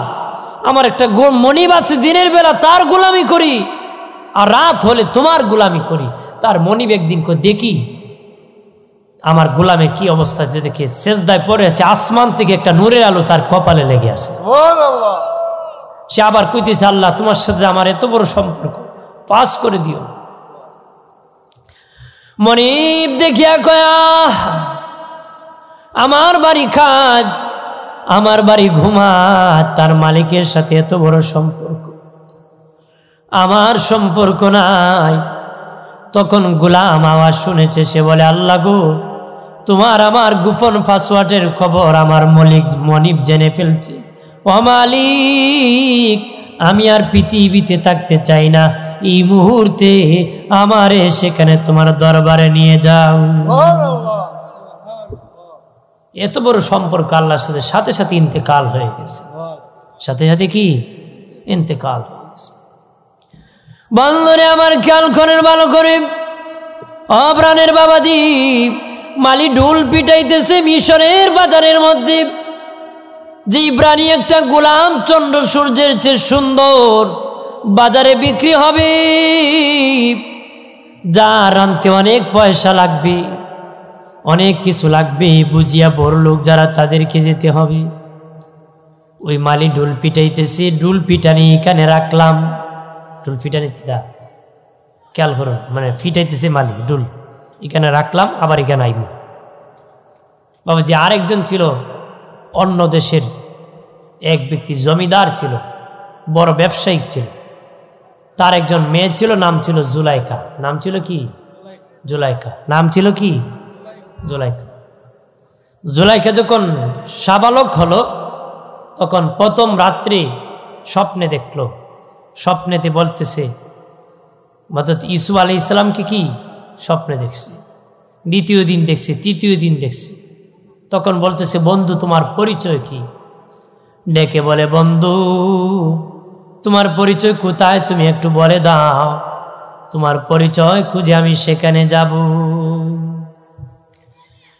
আমার একটা মনিব আছে, দিনের বেলা তার গোলামি করি, আর রাত হলে তোমার গোলামি করি। তার মনিব একদিন কো দেখি আমার গোলামে কি অবস্থা, যে দেখে সেজদায় পড়ে আছে, আসমান থেকে একটা নূরের আলো তার কপালে লেগে আছে। সে আবার কইতেছে, আল্লাহ তোমার সাথে আমার এত বড় সম্পর্ক, পাস করে দিও। মনিব দেখিয়া কয়া, আমার বাড়ি খায়, আমার বাড়ি ঘুমা, তার মালিকের সাথে এত বড় সম্পর্ক, আমার সম্পর্ক নাই। তখন গোলাম আওয়াজ শুনেছে, সে বলে, আল্লাহ গো, তোমার আমার গোপন পাসওয়ার্ডের খবর আমার মনিব জেনে ফেলছে। ও মালিক, আমি আর পৃথিবীতে থাকতে চাই না, এই মুহূর্তে আমারে সেখানে তোমার দরবারে নিয়ে যাও। এত বড় সম্পর্ক আল্লাহর সাথে, সাথে সাথে ইন্তেকাল হয়ে গেছে, সাথে সাথে কি ইন্তেকাল হয়ে গেছে। বন্ধুরে আমার খেয়াল করেন ভালো করে, অপ্রাণের বাবাজি মালি ঢোল পিটাইতেছে মিশরের বাজারের মধ্যে, যে ইব্রানি একটা গোলাম চন্দ্র সূর্যের চেয়ে সুন্দর বাজারে বিক্রি হবে, যা আনতে অনেক পয়সা লাগবে, অনেক কিছু লাগবে, বুঝিয়া বড় লোক যারা তাদেরকে যেতে হবে। ওই মালি ঢোল পিটাইতেছে, ঢোল পিটানি এখানে রাখলাম, ঢোল পিটানি খেয়াল করুন, মানে ফিটাইতেছে মালি ঢোল, এখানে রাখলাম, আবার এখানে আইব। বাবাজি আরেকজন ছিল অন্য দেশের এক ব্যক্তি, জমিদার ছিল, বড় ব্যবসায়িক ছিল, তার একজন মেয়ে ছিল, নাম ছিল জুলাইখা। নাম ছিল কি? জুলাইখা। নাম ছিল কি? জুলাইখা। জুলাইখা যখন সাবালক হলো, তখন প্রথম রাত্রে স্বপ্নে দেখলো, স্বপ্নেতে বলতেছে, হযরত ইউসুফ আলাইহিস সালামকে কি স্বপ্নে দেখছে, দ্বিতীয় দিন দেখছে, তৃতীয় দিন দেখছে। তখন বলতেছে, বন্ধু তোমার পরিচয় কি? ডেকে বলে, বন্ধু তোমার পরিচয় কোথায়, তুমি একটু বলে দাও, তোমার পরিচয় খুঁজে আমি সেখানে যাব।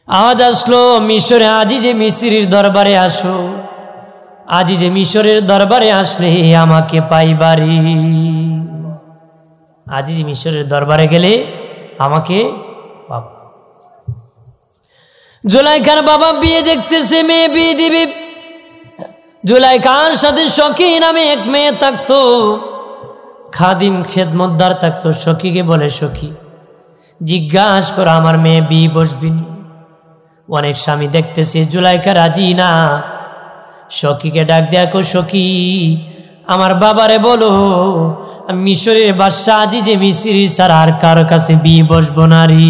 আওয়াজ আসলো, মিশরে আজিজে মিসরির দরবারে আসো, আজিজে মিশরের দরবারে আসলে আমাকে পাইবারি। আজিজে মিশরের দরবারে গেলে আমাকে পাবা। জুলাইখার বাবা বিয়ে দেখতেছে, মেয়ে বিয়ে দিবি। জুলাইখার সাথে সখী নামে এক মেয়ে থাকতো, খাদিম খেদমতদার থাকতো। সখীকে বলে, সখী জিজ্ঞাসা করো আমার মেয়ে বিয়ে বসবিনি। অনেক স্বামী দেখতেছে জুলাইখা রাজি না। সখীকে ডাক দেখো, সখী আমার বাবারে বলো আমি মিশরের বাদশাহ আজিজে মিসরি ছাড়া আর কারো কাছে বিয়ে বসবো না রে।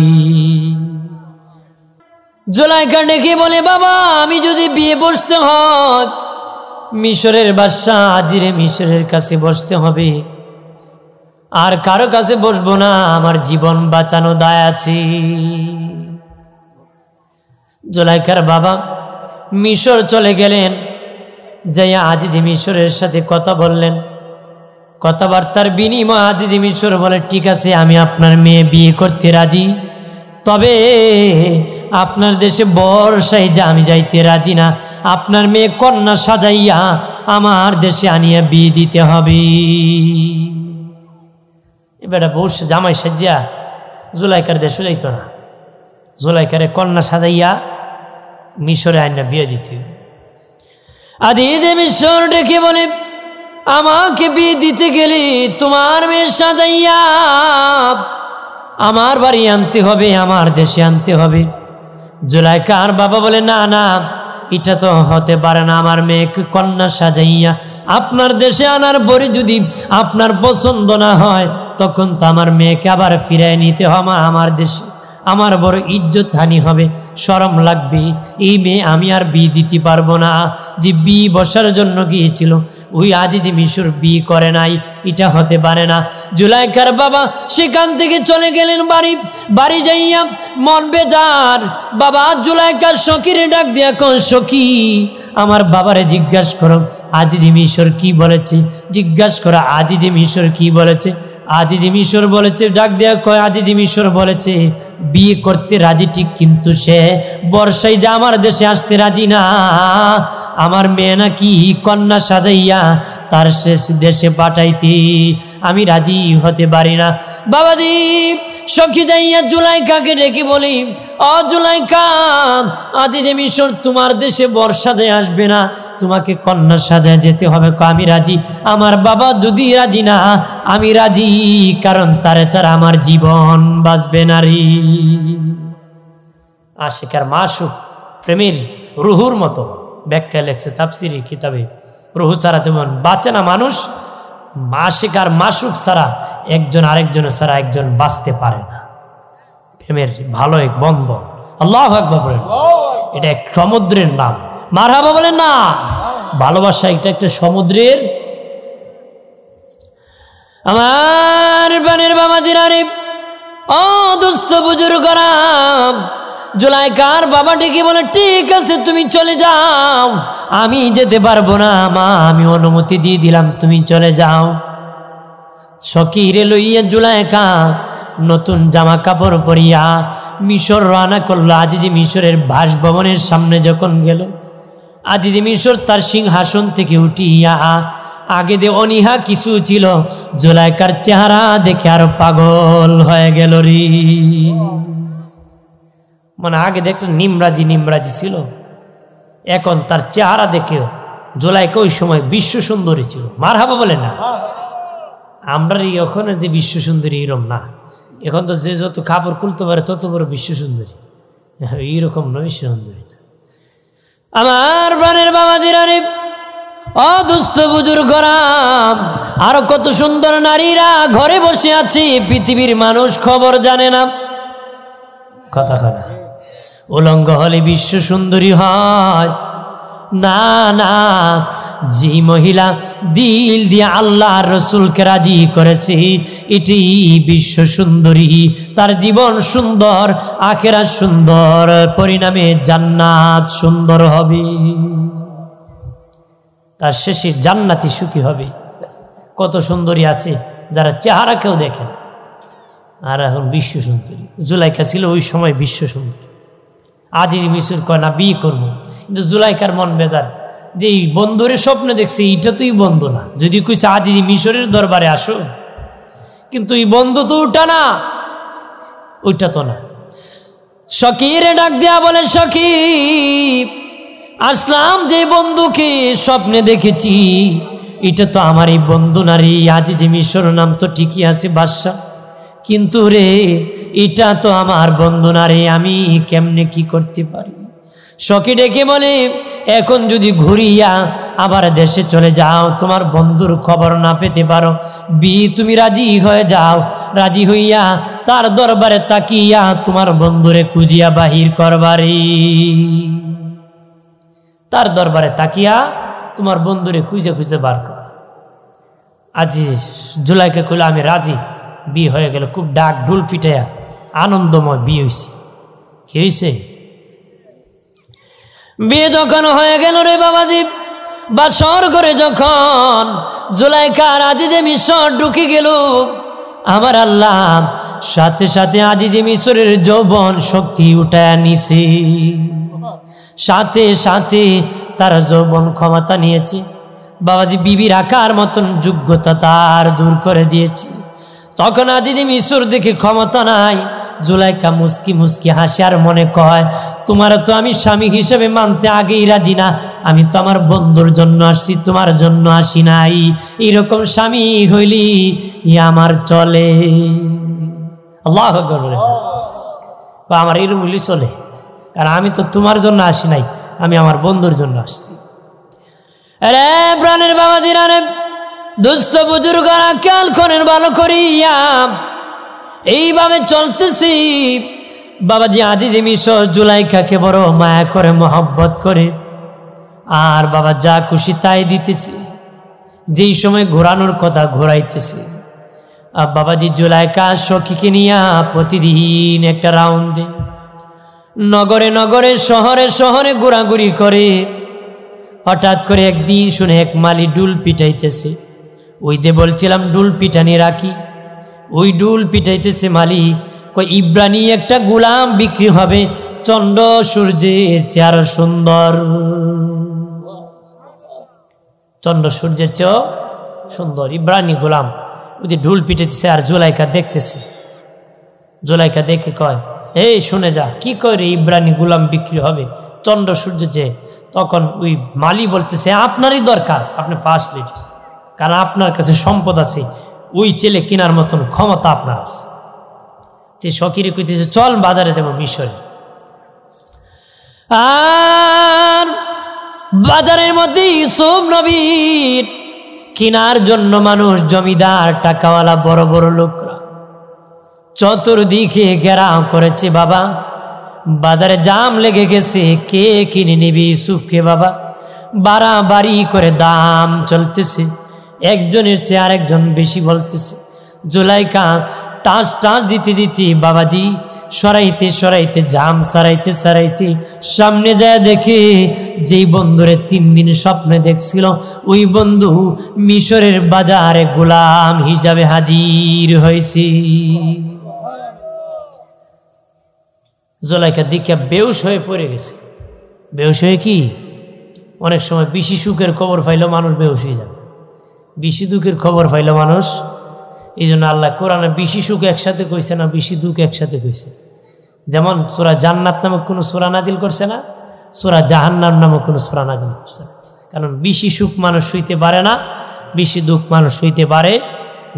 জুলাইখা ডেকে বলে, বাবা আমি যদি বিয়ে বসতে হয় মিশরের বাদশাহ আজিরে মিশরের কাছে বসতে হবে, আর কারো কাছে বসবো না, আমার জীবন বাঁচানো দায় আছে। জুলাইখার বাবা মিশর চলে গেলেন, যাইয়া আজিজি মিশরের সাথে কথা বললেন। কথাবার্তার বিনিময় আজিজি মিশর বলে, ঠিক আছে আমি আপনার মেয়ে বিয়ে করতে রাজি, তবে আপনার দেশে বর্ষায় যা আমি যাইতে রাজি না, আপনার মেয়ে কন্যা সাজাইয়া আমার দেশে আনিয়া বিয়ে দিতে হবে। এবার বউ জামাই সাজিয়া জুলাইখার দেশে যাইত না, জুলাইখারে কন্যা সাজাইয়া মিশরে আইনা বিয়ে দিতে। আজিজে মিশর ডেকে বলে, আমাকে বিয়ে দিতে গেলে তোমার মেয়ে সাজাইয়া আমার বাড়ি আনতে হবে, আমার দেশে আনতে হবে। জুলাইখার বাবা বলে, না না এটা তো হতে পারে না, আমার মেয়েকে কন্যা সাজাইয়া আপনার দেশে আনার পরে যদি আপনার পছন্দ না হয় তখন তো আমার মেয়েকে আবার ফিরাই নিতে হবে আমার দেশে, আমার বড় ইজ্জত হানি হবে, শরম লাগবে, এই মেয়ে আমি আর বিয়ে দিতে পারবো না। যে বিয়ে বসার জন্য গিয়েছিল ওই আজিজি মিশর বিয়ে করে নাই, এটা হতে পারে না। জুলাইখার বাবা সেখান থেকে চলে গেলেন বাড়ি যাইয়া মন বেজার। বাবা জুলাইখার সখীরে ডাক দিয়া কোন সখী আমার বাবারে জিজ্ঞাসা করো আজিজি মিশর কি বলেছে, জিজ্ঞাসা করো আজিজি মিশর কি বলেছে। আজিজি মিশর বলেছে, ডাক দেয়া কয় আজিজি মিশর বলেছে বিয়ে করতে রাজি ঠিক, কিন্তু সে বর্ষায় যা আমার দেশে আসতে রাজি না, আমার মেয়ে নাকি কন্যা সাজাইয়া তার শেষ দেশে পাঠাইতে আমি রাজি হতে পারি না। বাবাজি সখী যাইয়া জুলাইখাকে ডেকে বলি, ও জুলাইখা আজিজে মিশর তোমার দেশে বর্ষাতে আসবে না, তোমাকে কন্যা সাজায় যেতে হবে। আমি রাজি, আমার বাবা যদি রাজি না আমি রাজি, কারণ তারে ছাড়া আমার জীবন বাঁচবে না রে। আশিকার মাসুক প্রেমের রুহুর মতো ব্যাখ্যা লেখছে তাফসিরি কিতাবে, রুহু ছাড়া যেমন বাঁচে না মানুষ, আশিকার মাসুক ছাড়া একজন আরেকজনের ছাড়া একজন বাঁচতে পারে না। প্রেমের ভালো এক বন্ধন। আল্লাহু আকবার বলেন, এটা এক সমুদ্রের নাম। মারহাবা বলেন না, ভালোবাসা এটা একটা সমুদ্রের। আমার প্রাণের বাবাজিরা রে, ও দুস্থ বুজুর্গরা, জুলাইখার বাবা ডেকে বলে, ঠিক আছে তুমি চলে যাও, আমি যেতে পারবো না মা, আমি অনুমতি দিয়ে দিলাম তুমি চলে যাও। সখীরে লইয়া জুলাইখা নতুন জামা কাপড় পরিয়া মিশর রওনা করলো। আজিজি মিশরের বাসভবনের সামনে যখন গেল, আজিজি মিশর তার সিংহাসন থেকে উঠিয়া, আগে যে অনীহা কিছু ছিল জুলাইখার চেহারা দেখে আরো পাগল হয়ে গেল রে। মানে আগে দেখতো নিমরাজি ছিল, এখন তার চেহারা দেখেও জুলাইখা ওই সময় বিশ্ব সুন্দরী ছিল। মারহাবা বলে না, আমরা ওখানে যে বিশ্ব সুন্দরী এরকম না, এখন তো যে যত কাপড় খুলতে পারে তত বড় বিশ্ব সুন্দরী, এইরকম নয় বিশ্ব সুন্দরী। আমার প্রাণের বাবাজিরা রে, অদুস্থ বুজুর্গরা, আরো কত সুন্দর নারীরা ঘরে বসে আছে, পৃথিবীর মানুষ খবর জানে না। কথা খানা উলঙ্গ হলে বিশ্ব সুন্দরী হয় না, না, যে মহিলা দিল দিয়ে আল্লাহর রসুলকে রাজি করেছে এটি বিশ্ব সুন্দরী, তার জীবন সুন্দর, আখিরাত সুন্দর, পরিণামে জান্নাত সুন্দর হবে, তার শেষে জান্নাতি সুখী হবে। কত সুন্দরী আছে যারা চেহারা কেউ দেখেন, আর এখন বিশ্ব সুন্দরী। জুলাইখা ছিল ওই সময় বিশ্ব সুন্দরী। আজিজি মিশর কয় না বিয়ে করবো, কিন্তু জুলাইখার মন বেজার যে এই বন্ধুরের স্বপ্ন দেখছে, এইটা তুই বন্ধু না। যদি কইছে আজিজি মিশরের দরবারে আসো, কিন্তু এই বন্ধু তো ওটা না, ওইটা তো না। সখীরে ডাক দেয়া বলে, সখী আসলাম যে বন্ধুকে স্বপ্নে দেখেছি এটা তো আমার এই বন্ধু নারী আজিজি মিশর, নাম তো ঠিকই আছে বাদশা, কিন্তু রে এটা তো আমার বন্ধু না রে, আমি কেমনে কি করতে পারি? সখী ডেকে বলে, এখন যদি ঘুরিয়া আবার দেশে চলে যাও, তোমার বন্ধুর খবর না পেতে পারো, তুমি রাজি হয়ে যাও। রাজি হইয়া তার দরবারে তাকিয়া তোমার বন্ধুরে খুঁজিয়া বাহির করবারে। তার দরবারে তাকিয়া তোমার বন্ধুরে খুঁজে খুঁজে বার কর। আজি জুলাইকা কইল, আমি রাজি। বিয়ে হয়ে গেল, খুব ডাক ঢুল পিটাইয়া আনন্দময় বিয়ে হয়েছে। কি হয়েছে? বিয়ে যখন হয়ে গেল রে বাবাজি, বাসর করে যখন জুলাইকা আজিজে মিশর ঢুকে গেল, আমার আল্লাহ সাথে সাথে আজিজে মিশরের যৌবন শক্তি উঠায় নিছে, সাথে সাথে তার যৌবন ক্ষমতা নিয়েছে। বাবাজি বিবির আকার মতন যোগ্যতা তার দূর করে দিয়েছে। তখন আজিজে মিশর দেখে ক্ষমতা নাই, জুলাইকা মুস্কি মুস্কি হাসি আর মনে কয়, তোমার তো আমি স্বামী হিসেবে মানতে আগেই রাজি না, আমি তো আমার বন্ধুর জন্য আসছি, তোমার জন্য আসি নাই। এরকম স্বামী হইলি আমার চলে। আল্লাহু আকবার। আমার এরকম হইলি চলে, কারণ আমি তো তোমার জন্য আসি নাই, আমি আমার বন্ধুর জন্য আসছি। আরে প্রাণের বাবাজিরা রে, দুস্থ বুজুর্গরা খেয়াল করেন ভালো করিয়া, এইভাবে চলতেছি। বাবাজি আজিজে মিশর জুলাইকাকে বড় মায়া করে, মহব্বত করে, আর বাবা যা খুশি তাই দিতেছে। যেই সময় ঘোরানোর কথা ঘোরাইতেছে। আর বাবাজি জুলাইকা সখীকে নিয়া প্রতিদিন একটা রাউন্ড দেয়, নগরে নগরে শহরে শহরে ঘোরাঘুরি করে। হঠাৎ করে একদিন শুনে এক মালি ডুল পিটাইতেছে। ওই দে বলছিলাম ডুল পিটানি রাখি, ওই ডুল পিটাইতেছে মালি। কই ইব্রানি একটা গোলাম বিক্রি হবে, চন্দ্র সূর্যের চেয়ে আরো সুন্দর, চন্দ্র সূর্যের চেয়েও সুন্দর ইব্রানি গোলাম। ওই যে ঢুল পিটাইতেছে আর জুলাইকা দেখতেছে। জুলাইকা দেখে কয়, এই শুনে যা, কি করে ইব্রানি গোলাম বিক্রি হবে চন্দ্র সূর্য চেয়ে? তখন ওই মালি বলতেছে, আপনারই দরকার, আপনি ফার্স্ট লেডিস, কারণ আপনার কাছে সম্পদ আছে, ওই ছেলে কেনার মতন ক্ষমতা আপনার আছে। তে শকিরে কইতেছে, চল বাজারে যাবো মিশরে। আর বাজারের মধ্যে ইউসুফ নবীর কেনার জন্য মানুষ, জমিদার, টাকাওয়ালা, বড় বড় লোকরা চতুর্দিকে ঘেরাও করেছে। বাবা বাজারে জাম লেগে গেছে, কে কিনে নিবি ইউসুফকে? বাবা বাড়াবাড়ি করে দাম চলতেছে, একজনের চেয়ে আরেকজন বেশি বলতেছে। জুলাইকা টাস টাস দিতে দিতে বাবাজি সরাইতে সরাইতে জাম সারাইতে সারাইতে সামনে যায় দেখে, যেই বন্ধুরে 3 দিন স্বপ্নে দেখছিল, ওই বন্ধু মিশরের বাজারে গোলাম হিসাবে হাজির হয়েছে। জুলাইকা দিকে বেউস হয়ে পড়ে গেছে। বেউস হয়ে কি, অনেক সময় বেশি সুখের খবর পাইলেও মানুষ বেউস হয়ে যাবে, বেশি দুঃখের খবর পাইলেও মানুষ। এই জন্য আল্লাহ কোরআনে বেশি সুখ একসাথে কইছে না, বেশি দুঃখ একসাথে কইছে। যেমন সূরা জান্নাত নামক কোনো সূরা নাজিল করছে না, সূরা জাহান্নাম নামক কোনো সূরা নাজিল করছে না। কারণ বেশি সুখ মানুষ সইতে পারে না, বেশি দুঃখ মানুষ সইতে পারে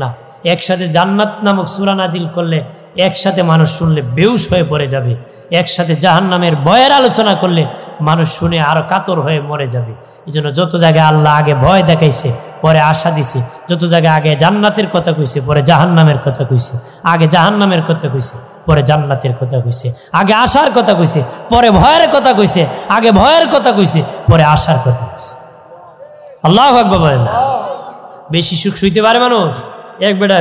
না। একসাথে জান্নাত নামক সূরা নাজিল করলে একসাথে মানুষ শুনলে বেউস হয়ে পড়ে যাবে, একসাথে জাহান্নামের ভয়ের আলোচনা করলে মানুষ শুনে আরো কাতর হয়ে মরে যাবে। এই জন্য যত জায়গায় আল্লাহ আগে ভয় দেখাইছে, পরে আশা দিছে, যত জায়গায় আগে জান্নাতের কথা কইছে, পরে জাহান্নামের কথা কইছে, আগে জাহান্নামের কথা কইছে, পরে জান্নাতের কথা কইছে, আগে আশার কথা কইছে, পরে ভয়ের কথা কইছে, আগে ভয়ের কথা কইছে, পরে আশার কথা কইছে। আল্লাহু আকবার বলেন না? বেশি সুখ সইতে পারে মানুষ? এক বেটা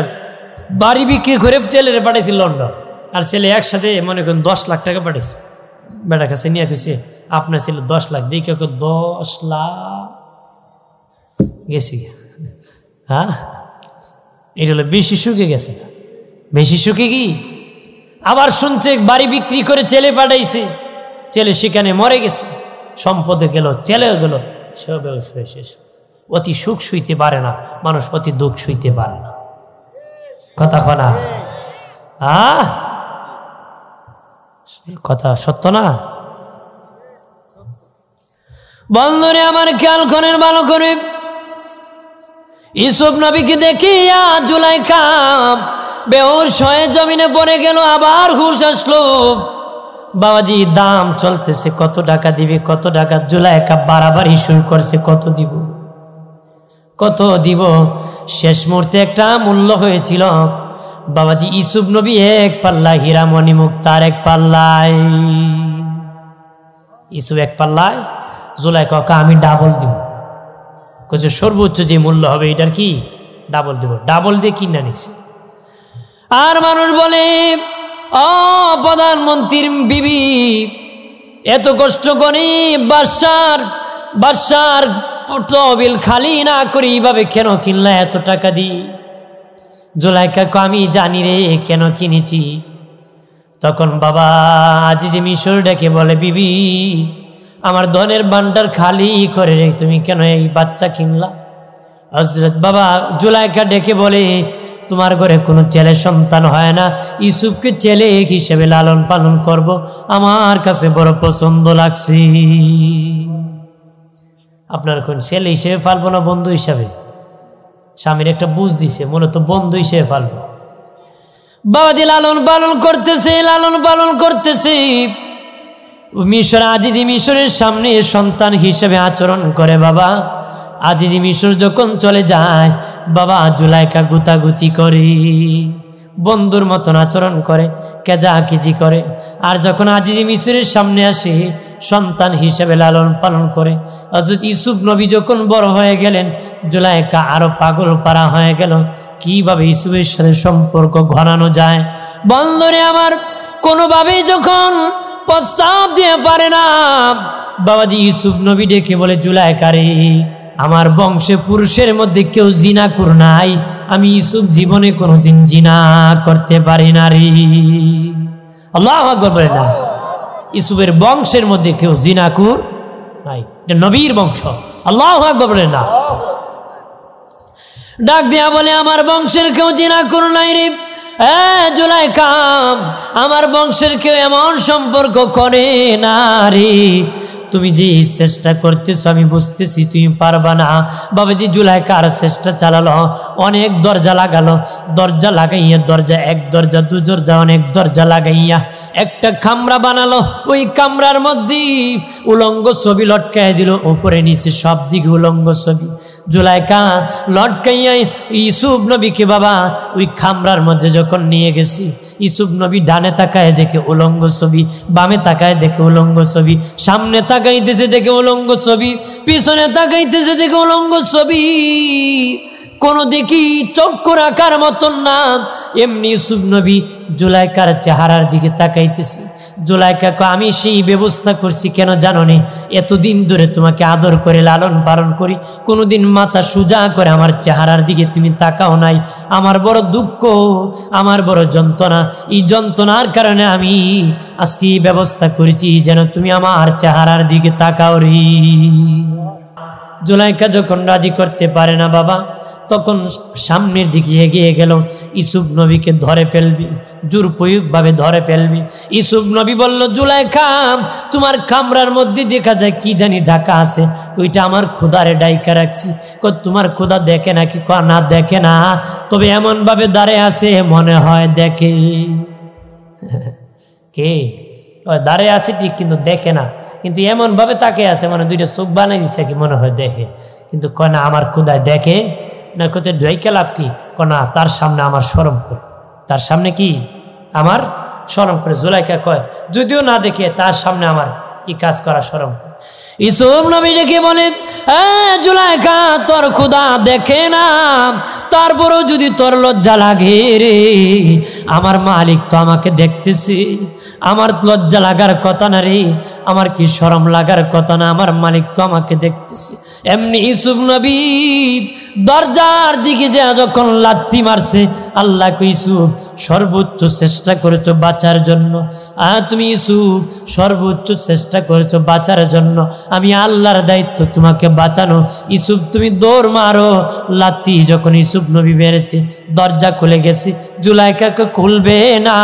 বাড়ি বিক্রি করে ছেলেরে পাঠাইছে লন্ডন, আর ছেলে একসাথে মনে করেন 10 লাখ টাকা পাঠাইছে। বেটা কাছে নিয়ে কইছে, আপনার ছেলে 10 লাখ, দেখে 10 লাখ গেছি। হ্যাঁ, এটা হলো বেশি সুখে গেছে। বেশি সুখে কি? আবার শুনছে বাড়ি বিক্রি করে ছেলে পাঠাইছে, ছেলে সেখানে মরে গেছে, সম্পদে গেল, ছেলেও গেল, সব শেষ। অতি সুখ সইতে পারে না মানুষ, অতি দুঃখ সইতে পারে না। কথা কনা কথা সত্য না? বন্ধুরে আমার খেয়াল করেন ভালো করে, ইউসুফ নবীকে দেখিয়া জুলাইকা বেহুশ হয়ে জমিনে পড়ে গেল। আবার হুশ আসলো। বাবাজি দাম চলতেছে, কত টাকা দিবে, কত টাকা। জুলাইখা বাড়াবাড়ি শুরু করছে, কত দিব, কত দিব। শেষ মুহূর্তে একটা মূল্য হয়েছিল বাবাজি, ইউসুফ নবী এক পাল্লা হীরামণি মুক্তার এক পাল্লায়, ইউসুফ এক পাল্লায়, জুলাইখা আমি ডাবল দিব। কইছে সর্বোচ্চ যে মূল্য হবে এটার কি ডাবল দিব। ডাবল দিয়ে কিনা নিছে। আর মানুষ বলে ও প্রধানমন্ত্রীর বিবি এত কষ্ট করে বাদশার তহবিল খালি না করে এইভাবে কেন কিনলা, এত টাকা দি। জুলাইখা আমি জানি রে কেন কিনেছি। তখন বাবা আজিজে মিশর ডেকে বলে, বিবি আমার ধনের ভান্ডার খালি করে রে তুমি কেন এই বাচ্চা কিনলা। হযরত বাবা জুলাইখা ডেকে বলে, তোমার ঘরে কোনো ছেলে সন্তান হয় না, ইউসুফকে ছেলে হিসেবে লালন পালন করব, আমার কাছে বড় পছন্দ লাগছে। আপনার কোন ছেলে হিসেবে পালবো না বন্ধু হিসাবে? স্বামীর একটা বুঝ দিছে, মূলত বন্ধু হিসেবে পালবো। বাবাজি লালন পালন করতেছে। মিশর আজিজি মিশরের সামনে সন্তান হিসেবে আচরণ করে। বাবা আজিজি মিশর যখন চলে যায়, বাবা জুলাইখা গুতাগুতি করে, বন্ধুর মতন আচরণ করে, কেজাকিজি করে। আর যখন আজিজি মিশরের সামনে আসে, সন্তান হিসেবে লালন পালন করে। হযরত ইউসুফ নবী যখন বড় হয়ে গেলেন, জুলাইখা আরো পাগল পারা হয়ে গেল, কিভাবে ইউসুফের সাথে সম্পর্ক ঘনানো যায়। বন্ধুরে আমার, কোনোভাবেই যখন প্রস্তাব দিয়ে পারে না, বাবাজি ইউসুফ নবী ডেকে বলে, জুলাইখা রে আমার বংশে পুরুষের মধ্যে কেউ জিনা কর নাই, আমি ইউসুফ জীবনে কোনোদিন জিনা করতে পারি না রে। আল্লাহু আকবার বলে না, ইউসুফের বংশের মধ্যে কেউ জিনা কর নাই, এটা নবীর বংশ। আল্লাহু আকবার বলে না, ডাক দিয়া বলে, আমার বংশের কেউ জিনা কর নাই রে। জুলাইখা আমার বংশের কেউ এমন সম্পর্ক করে না রে। তুমি যে চেষ্টা করতেছো আমি বুঝতেছি তুমি পারবা না। বাবাজি জুলাইখার চেষ্টা চালালো, অনেক দরজা লাগালো, দরজা লাগাইয়া এক দরজা দু দরজা অনেক দরজা লাগাইয়া একটা কামরা বানালো। ওই কামরার মধ্যে উলঙ্গ ছবি লটকাই দিল, উপরে নিচে সব দিকে উলঙ্গ ছবি। জুলাইখা লটকাইয়া ইউসুফ নবীকে বাবা ওই কামরার মধ্যে যখন নিয়ে গেছি, ইউসুফ নবী ডানে তাকায় দেখে উলঙ্গ ছবি, বামে তাকায় দেখে উলঙ্গ ছবি, সামনে তাকাইতেছে দেখে উলঙ্গ ছবি, পিছনে তাকাইতেছে দেখে উলঙ্গ ছবি। কোনো দেখি চক্ষু রাখার মতন না। এমনি ইউসুফ নবী জুলাইখার চেহারার দিকে তাকাইতেছি। জুলাইখাকে আমি সেই ব্যবস্থা করছি, কেন জানো নি? এতদিন ধরে তোমাকে আদর করে লালন পালন করি, কোনোদিন মাথা সোজা করে আমার চেহারার দিকে তুমি তাকাও নাই। আমার বড় দুঃখ, আমার বড় যন্ত্রণা, এই যন্ত্রণার কারণে আমি আজকে এই ব্যবস্থা করেছি যেন তুমি আমার চেহারার দিকে তাকাও রে। জুলাইখা যখন রাজি করতে পারে না বাবা, তখন সামনের দিকে এগিয়ে গেল, ইউসুফ নবীকে ধরে ফেলবি, জোরপূর্বকভাবে ধরে ফেলবি। ইউসুফ নবী বলল, জুলাইখা তোমার কামরার মধ্যে দেখা যায় কি জানি ঢাকা আছে, ওইটা আমার ক্ষুধারে ডাইকা রাখছি। তোমার ক্ষুধা দেখে নাকি? না দেখে না, তবে এমন ভাবে দাঁড়িয়ে আছে মনে হয় দেখে। কে দাঁড়িয়ে আছে ঠিক, কিন্তু দেখে না, কিন্তু এমন ভাবে তাকে আছে মানে দুইটা চোখ বানাই দিচ্ছে কি মনে হয় দেখে, কিন্তু কয় না আমার ক্ষুধায় দেখে না। কোথায় ঢাইকা লাভ কি? না, তার সামনে আমার শরম করে, তার সামনে কি আমার শরম করে। জুলাইখা কয় যদিও না দেখে তার সামনে আমার এই কাজ করা শরম করে। ইউসুফ নবী ডেকে বলে, জুলাইখা তোর ক্ষুধা দেখে না, তারপরও যদি তোর লজ্জা লাগে রে, আমার মালিক তো আমাকে দেখতেছে, আমার লজ্জা লাগার কথা না রে, আমার কি শরম লাগার কথা না, আমার মালিক তো আমাকে দেখতেছে। এমনি ইউসুফ নবী দরজার দিকে যে যখন লাথি মারছে, আল্লাহ কই ইউসুফ সর্বোচ্চ চেষ্টা করেছো বাঁচার জন্য, তুমি ইউসুফ সর্বোচ্চ চেষ্টা করেছো বাঁচার জন্য, আমি আল্লাহর দায়িত্ব তোমাকে বাঁচানো। ইউসুফ তুমি দৌড় মারো। লাথি যখন ইউসুফ নবী মেরেছে, দরজা খুলে গেছে, জুলাইখাকে খুলবে না,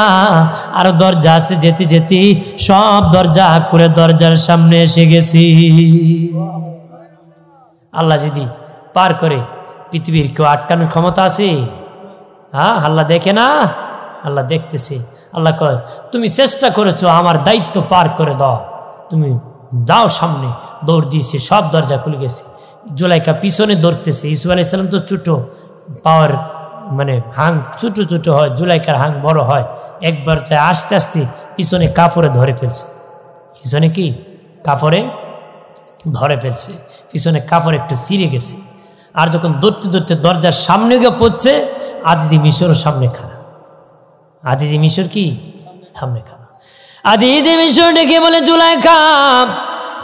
আর দরজা আছে, যেতে যেতে সব দরজা খুলে দরজার সামনে এসে গেছি। আল্লাহ যদি পার করে পৃথিবীর কেউ আটকানোর ক্ষমতা আছে? হ্যাঁ, আল্লাহ দেখে না? আল্লাহ দেখতেছে। আল্লাহ কয় তুমি চেষ্টা করেছো, আমার দায়িত্ব পার করে দাও, তুমি যাও সামনে। দৌড় দিয়েছে, সব দরজা খুলে গেছে। জুলাইখা পিছনে দৌড়তেছে। ইউসুফ আলাইহিস সালাম তো ছোট, পাওয়ার মানে হাং ছোট ছোট হয়, জুলাইখার হাং বড় হয়। একবার চাই আস্তে আস্তে পিছনে কাপড়ে ধরে ফেলছে। পিছনে কি কাপড়ে ধরে ফেলছে, পিছনে কাপড় একটু চিরে গেছে। আর যখন দৌড়তে দৌড়তে দরজার সামনে গিয়ে পড়ছে, আজিজি মিশরও সামনে খাড়া। আজিজি মিশর কি সামনে খাড়া। আজিজি মিশর ডেকে বলে, জুলাইখা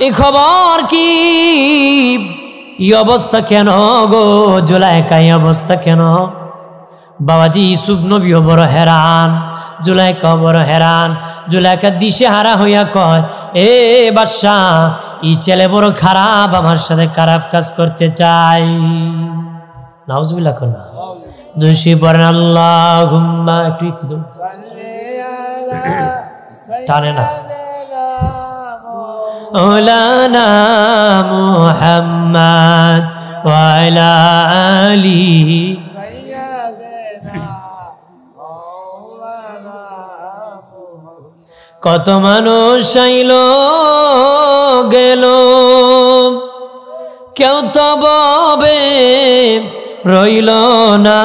এই খবর কি? এই অবস্থা কেন গো জুলাইখা, এই অবস্থা কেন? বাবাজি ইউসুফ নবীও বড় হেরান, জুলাইখা বড় হেরান। জুলাইখা দিশে হারা হইয়া কয়, এ বাদশাহ, এই ছেলে বড় খারাপ, আমার সাথে খারাপ কাজ করতে চাই। নাউজুবিল্লাহ না দোষী পড়েন আল্লাহুম্মা, একটু টানে না, মাওলানা মুহাম্মদ ওয়া আলা আলিহি। কত মানুষ আইল গেল, কেউ তো ববে রইল না,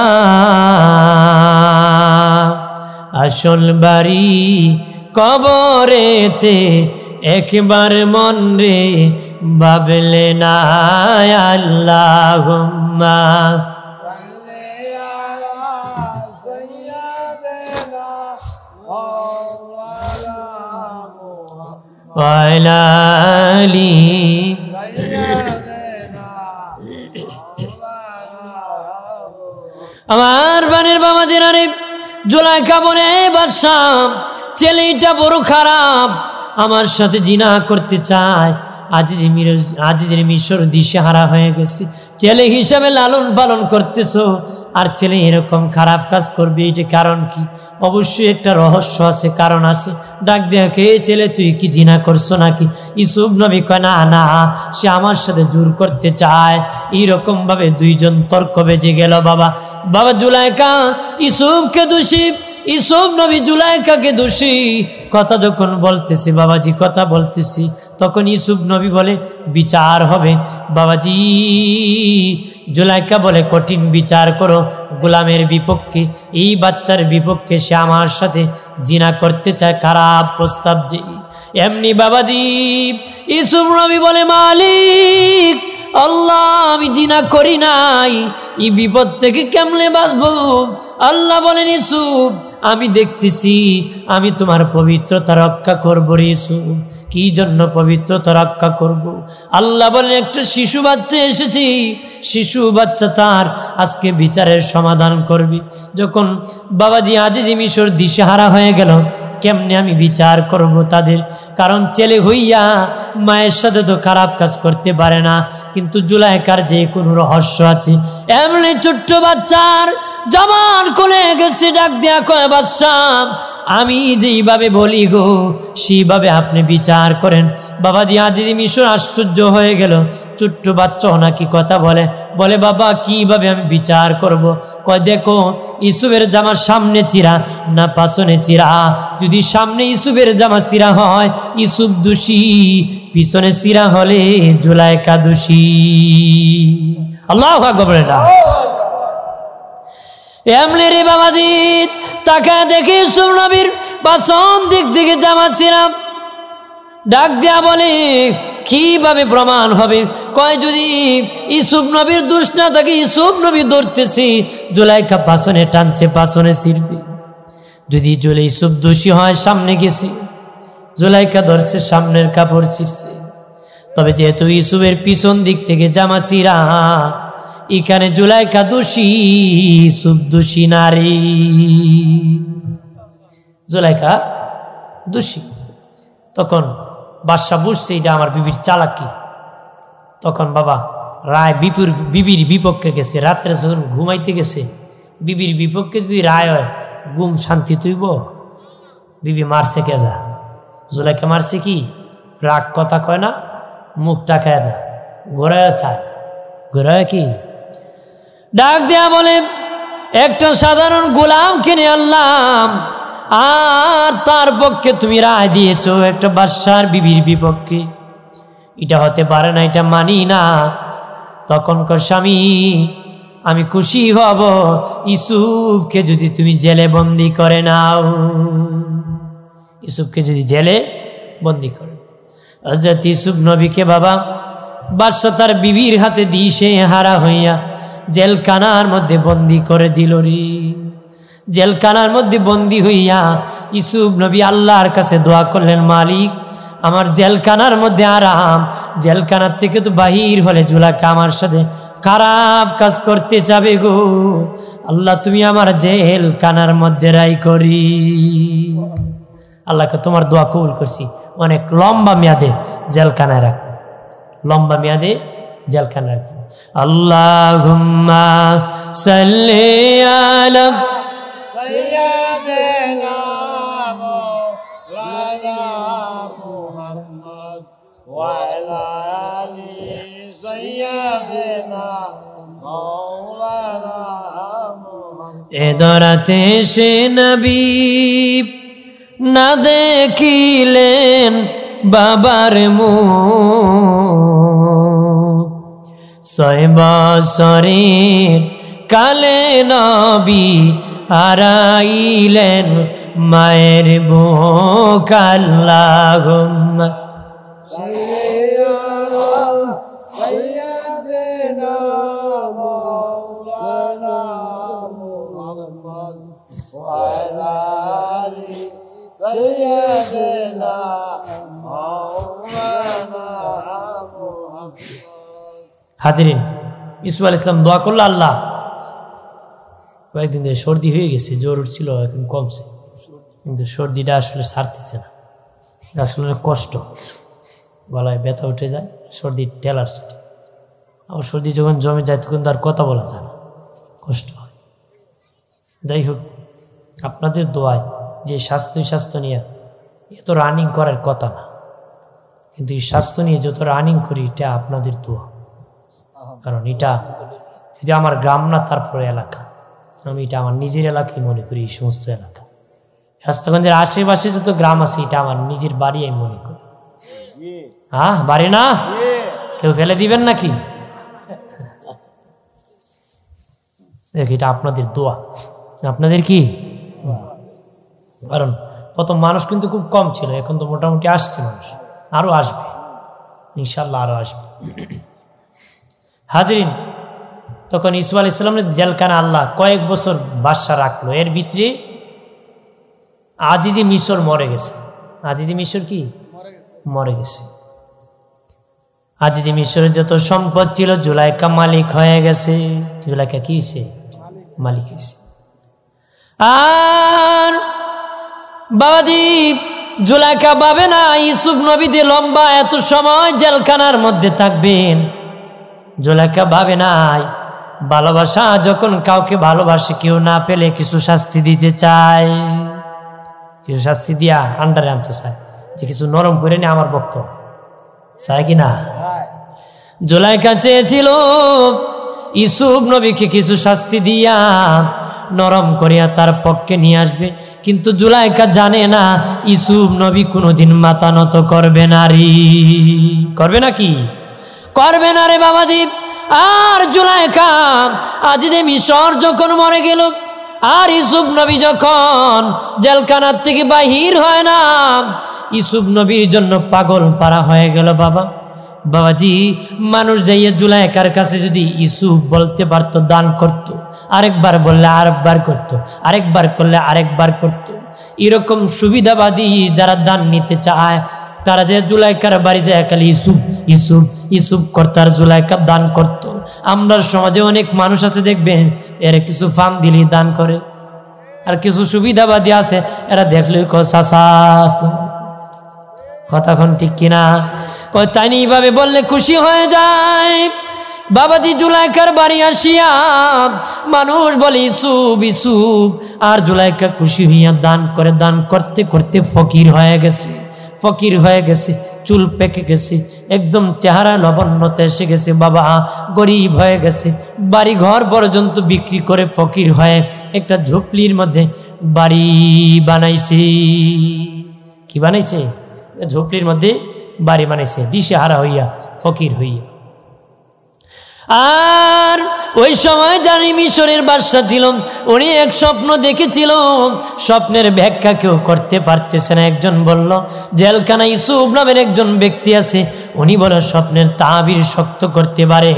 আসল বাড়ি কবরেতে একবার মন রে ভাবলে না। আল্লাহুম্মা ওয়া আলা আলিহি। আমার বানের বাবাদের, আরে জুলাইখা বলে, বাদশাহ ছেলেটা বড় খারাপ, আমার সাথে জিনা করতে চায়। আজিজের মিশর দিশেহারা হয়ে গেছে। ছেলে হিসাবে লালন পালন করতেছো, আর ছেলে এরকম খারাপ কাজ করবে, এটা কারণ কি? অবশ্যই একটা রহস্য আছে, কারণ আছে। ডাক দেখে, ছেলে তুই কি জিনা করছো নাকি? ইউসুফ নবী কয়, না না, সে আমার সাথে জোর করতে চায়। এইরকম ভাবে দুইজন তর্ক বেজে গেল। বাবা জুলাইখা ইউসুফকে দোষী, ইউসুফ নবী জুলাইখাকে দোষী। কথা যখন বলতেছি বাবাজি, কথা বলতেছি, তখন ইউসুফ নবী বলে বিচার হবে। বাবাজি জুলাইখা বলে কঠিন বিচার করো গোলামের বিপক্ষে, এই বাচ্চার বিপক্ষে, সে আমার সাথে জিনা করতে চায়, খারাপ প্রস্তাব যে। এমনি বাবাজি ইউসুফ নবী বলে, মালিক আল্লাহ, আমি জিনা করি নাই, এই বিপদ থেকে কেমনে বাঁচবো? আল্লাহ বলেন, ইউসুফ আমি দেখতেছি, আমি তোমার পবিত্রতা রক্ষা করবো রে ইউসুফ। কি জন্য পবিত্রতা রক্ষা করব? আল্লাহ বলেন, একটা শিশু বাচ্চা এসেছি, শিশু বাচ্চা তার আজকে বিচারের সমাধান করবি। যখন বাবাজি আজিজি মিশর দিশেহারা হয়ে গেল, কেমনে আমি বিচার করব তাদের? কারণ ছেলে হইয়া মায়ের সাথে তো খারাপ কাজ করতে পারে না, কিন্তু জুলাইখার যে কোনো রহস্য আছে। এমনি ছোট্ট বাচ্চার জবান খুলে গেছে, ডাক দেয়া কয়, বাদশাহ আমি যেইভাবে বলি গো সেইভাবে আপনি বিচার করেন। বাবাজি আজিজি মিশর আশ্চর্য হয়ে গেল, ছোট্ট বাচ্চা নাকি কথা বলে। বলে, বাবা কিভাবে আমি বিচার করব? কয়, দেখো ইউসুফের জামা সামনে চিরা না পাছনে চিরা? যদি সামনে ইউসুফের জামা চিরা হয় ইউসুফ দোষী, পিছনে চিরা হলে জুলাইখা দোষী। আল্লাহু আকবার। এমনি রে বাবাজি তাকা দেখে ইউসুফ নবীর পাছন দিক থেকে জামা চিরা। ডাক দেয়া বলে, কিভাবে প্রমাণ হবে? কয়, যদি ইউসুফ নবীর দোষ না থাকে, ইউসুফ নবী ধরতেছি, জুলাইখা পাছনে টানছে, পাছনে ছিড়বে। যদি ইউসুফ দোষী হয়, সামনে গেছে, জুলাইখা ধরছে, সামনের কাপড় ছিঁড়ছে। তবে যেহেতু ইউসুফের পিছন দিক থেকে জামা চিরা, এখানে জুলাইখা দোষী, ইউসুফ দোষী নারী। জুলাইখা দোষী। তখন বাদশা বুঝছে এটা আমার বিবির চালাকি। তখন বাবা রায় বিবির বিপক্ষে গেছে। রাত্রে যখন ঘুমাইতে গেছে, বিবির বিপক্ষে যদি রায় হয়, ঘুম শান্তি তুইব? বিবি মারছে কে যা? জুলাইখা মারছে কি? রাগ কথা কয় না, মুখটা খায় না, ঘোরায় চায় না। ঘোরায় কি? ডাক দেয়া বলে, একটা সাধারণ গোলাম কিনে আনলাম, আর তার পক্ষে তুমি রায় দিয়েছো একটা বাদশার বিবির বিপক্ষে। এটা হতে পারে না, এটা মানি না। তখনকার স্বামী, আমি খুশি হব ইউসুফকে যদি তুমি জেলে বন্দি করে নাও, ইউসুফকে যদি জেলে বন্দি করে। হযরত ইউসুফ নবীকে বাবা বাদশা তার বিবির হাতে দিশে হারা হইয়া জেলখানার মধ্যে বন্দি করে দিল রে। জেলখানার মধ্যে বন্দি হইয়া ইউসুফ নবী আল্লাহর কাছে দোয়া করলেন, মালিক আমার জেলখানার মধ্যে আরাম, জেলখানার থেকে তো বাহির হলে জুলাইখা আমার সাথে খারাপ কাজ করতে যাবে গো, আল্লাহ তুমি আমার জেলখানার মধ্যে রাই করি। আল্লাহকে তোমার দোয়া কবুল করছি, অনেক লম্বা মেয়াদে জেলখানায় রাখ, লম্বা মেয়াদে জেলখানায় রাখ। আল্লাহুম্মা সাল্লি আলা সাইয়্যিদিনা মাওলানা মুহাম্মদ ওয়া আলা আলি সাইয়্যিদিনা মাওলানা মুহাম্মদ। এ দরাতে সে নবী না দেখিলেন বাবার মুখ, 6 বছরের কালে নবী হারাইলেন মায়ের বুক। আল্লাহুম্মা সাইয়্যিদিনা মাওলানা মুহাম্মদ ওয়া আলা আলি সাইয়্যিদিনা মাওলানা মুহাম্মদ। হাজিরিন, ইউসুফ আলাইহিস সালাম দোয়া করলো, আল্লাহ কয়েকদিন ধরে সর্দি হয়ে গেছে, জ্বর উঠছিল, এখন কমছে, কিন্তু সর্দিটা আসলে সারতেছে না, আসলে কষ্ট, গলায় ব্যথা উঠে যায়, সর্দি টেলার সেটে। আমার সর্দি যখন জমে যায় তখন তার কথা বলা যায় না, কষ্ট হয়। যাই হোক, আপনাদের দোয়ায় যে স্বাস্থ্য নিয়ে এত রানিং করার কথা না, কিন্তু এই স্বাস্থ্য নিয়ে যত রানিং করি এটা আপনাদের দোয়া। কারণ এটা যদি আমার গ্রাম না, তারপরে এলাকা, আমি এটা আমার নিজের এলাকায় মনে করি। এই সমস্ত এলাকা স্বাস্থ্যগঞ্জের আশেপাশে যত গ্রাম আছে এটা আমার নিজের বাড়ি আমি মনে করি। হ্যাঁ, বাড়ি না, কেউ ফেলে দিবেন নাকি? দেখ, এটা আপনাদের দোয়া, আপনাদের কি? কারণ প্রথম মানুষ কিন্তু খুব কম ছিল, এখন তো মোটামুটি আসছে মানুষ, আরো আসবে ইনশাল্লাহ, আরো আসবে। হাজরিন, তখন ইউসুফ আলাইহিস সালামের জেলখানা আল্লাহ কয়েক বছর বাদশা রাখলো। এর ভিতরে আজিজি মিশর মরে গেছে। আজিজি মিশর কি মরে গেছে। আজিজি মিশরের যত সম্পদ ছিল জুলাইখা মালিক হয়ে গেছে। জুলাইখা কি হয়েছে? মালিক হয়েছে। আর বাবাজি জুলাইখা ভাবে না ইউসুফ নবীতে লম্বা এত সময় জেলখানার মধ্যে থাকবেন। জুলাইখা ভাবে নাই ভালোবাসা যখন কাউকে ভালোবাসে, কেউ না পেলে কিছু শাস্তি দিতে চায়, কিছু শাস্তি দিয়া আন্ডারে আনতে চায়, যে কিছু নরম করে নি আমার ভক্ত চায় কিনা। জুলাইখা চেয়েছিল ইউসুফ নবীকে কিছু শাস্তি দিয়া নরম করিয়া তার পক্ষে নিয়ে আসবে, কিন্তু জুলাইখা জানে না ইউসুফ নবী কোনোদিন মাথা নত করবে না রে। করবে নাকি? করবে না রে বাবাজি। আর জুলাইখা আজিজে মিশর যখন মরে গেল, আর ইউসুফ নবী যখন জেলখানার থেকে বাহির হয় না, ইউসুফ নবীর জন্য পাগল পারা হয়ে গেল। বাবাজি মানুষ যাইয়া জুলাইখার কাছে যদি ইউসুফ বলতে পারতো দান করত, আরেকবার বললে আরেকবার করত, আরেকবার করলে আরেকবার করত। এরকম সুবিধাবাদী যারা দান নিতে চায় তারা যে জুলাইখার বাড়ি যায় খালি ইউসুফ ইউসুফ ইউসুফ করতো, আর জুলাইখা দান করত। আমরা সমাজে অনেক মানুষ আছে দেখবেন, এরা কিছু ফান দিলি দান করে, আর কিছু সুবিধাবাদী আছে এরা দেখলে কথাক্ষণ ঠিক কিনা কয় তাই এইভাবে বললে খুশি হয়ে যায়। বাবাজি জুলাইখার বাড়ি আসিয়া মানুষ বলে ইউসুফ ইউসুফ, আর জুলাইখা খুশি হইয়া দান করে, দান করতে করতে ফকির হয়ে গেছে। ফকির হয়ে গেছে, চুল পেকে গেছে, একদম চেহারা লবণ্যতা এসে গেছে, বাবা গরিব হয়ে গেছে, বাড়ি ঘর পর্যন্ত বিক্রি করে ফকির হয়ে একটা ঝুপলির মধ্যে বাড়ি বানাইছে। কি বানাইছে? ঝুপলির মধ্যে বাড়ি বানাইছে, দিশেহারা হইয়া, ফকির হইয়া। আর ওই সময় জানি মিশরের বাদশা ছিল, উনি এক স্বপ্ন দেখেছিল, স্বপ্নের ব্যাখ্যা কেউ করতে পারতেছে না। একজন বলল, জেলখানায় ইউসুফ নামের একজন ব্যক্তি আছে, উনি বলে স্বপ্নের তাবির শক্ত করতে পারে।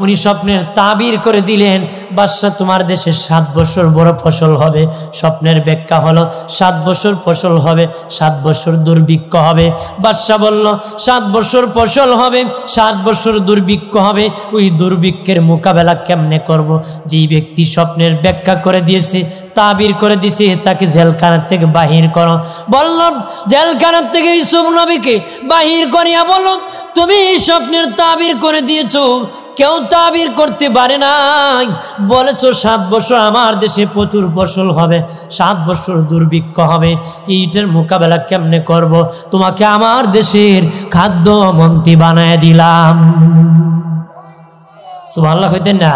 উনি স্বপ্নের তাবির করে দিলেন, বাদশা তোমার দেশে 7 বছর বড় ফসল হবে। স্বপ্নের ব্যাখ্যা হলো 7 বছর ফসল হবে, 7 বছর দুর্ভিক্ষ হবে। বাদশা বলল 7 বছর ফসল হবে, 7 বছর দুর্ভিক্ষ হবে, ওই দুর্ভিক্ষের মোকাবেলা কেমনে করব? যেই ব্যক্তি স্বপ্নের ব্যাখ্যা করে দিয়েছে, তাবির করে দিয়েছে, তাকে জেলখানা থেকে বাহির করো। বলল জেলখানা থেকে ইউসুফ নবীকে বাহির করিয়া বলল, তুমি স্বপ্নের তাবির করে দিয়েছো, কেউ তাবির করতে পারে নাই। বলেছো 7 বছর আমার দেশে প্রচুর ফসল হবে, 7 বছর দুর্ভিক্ষ হবে, এইটার মোকাবেলা কেমনে করব? তোমাকে আমার দেশের খাদ্য মন্ত্রী বানায় দিলাম। সুবহানাল্লাহ কইতেন না?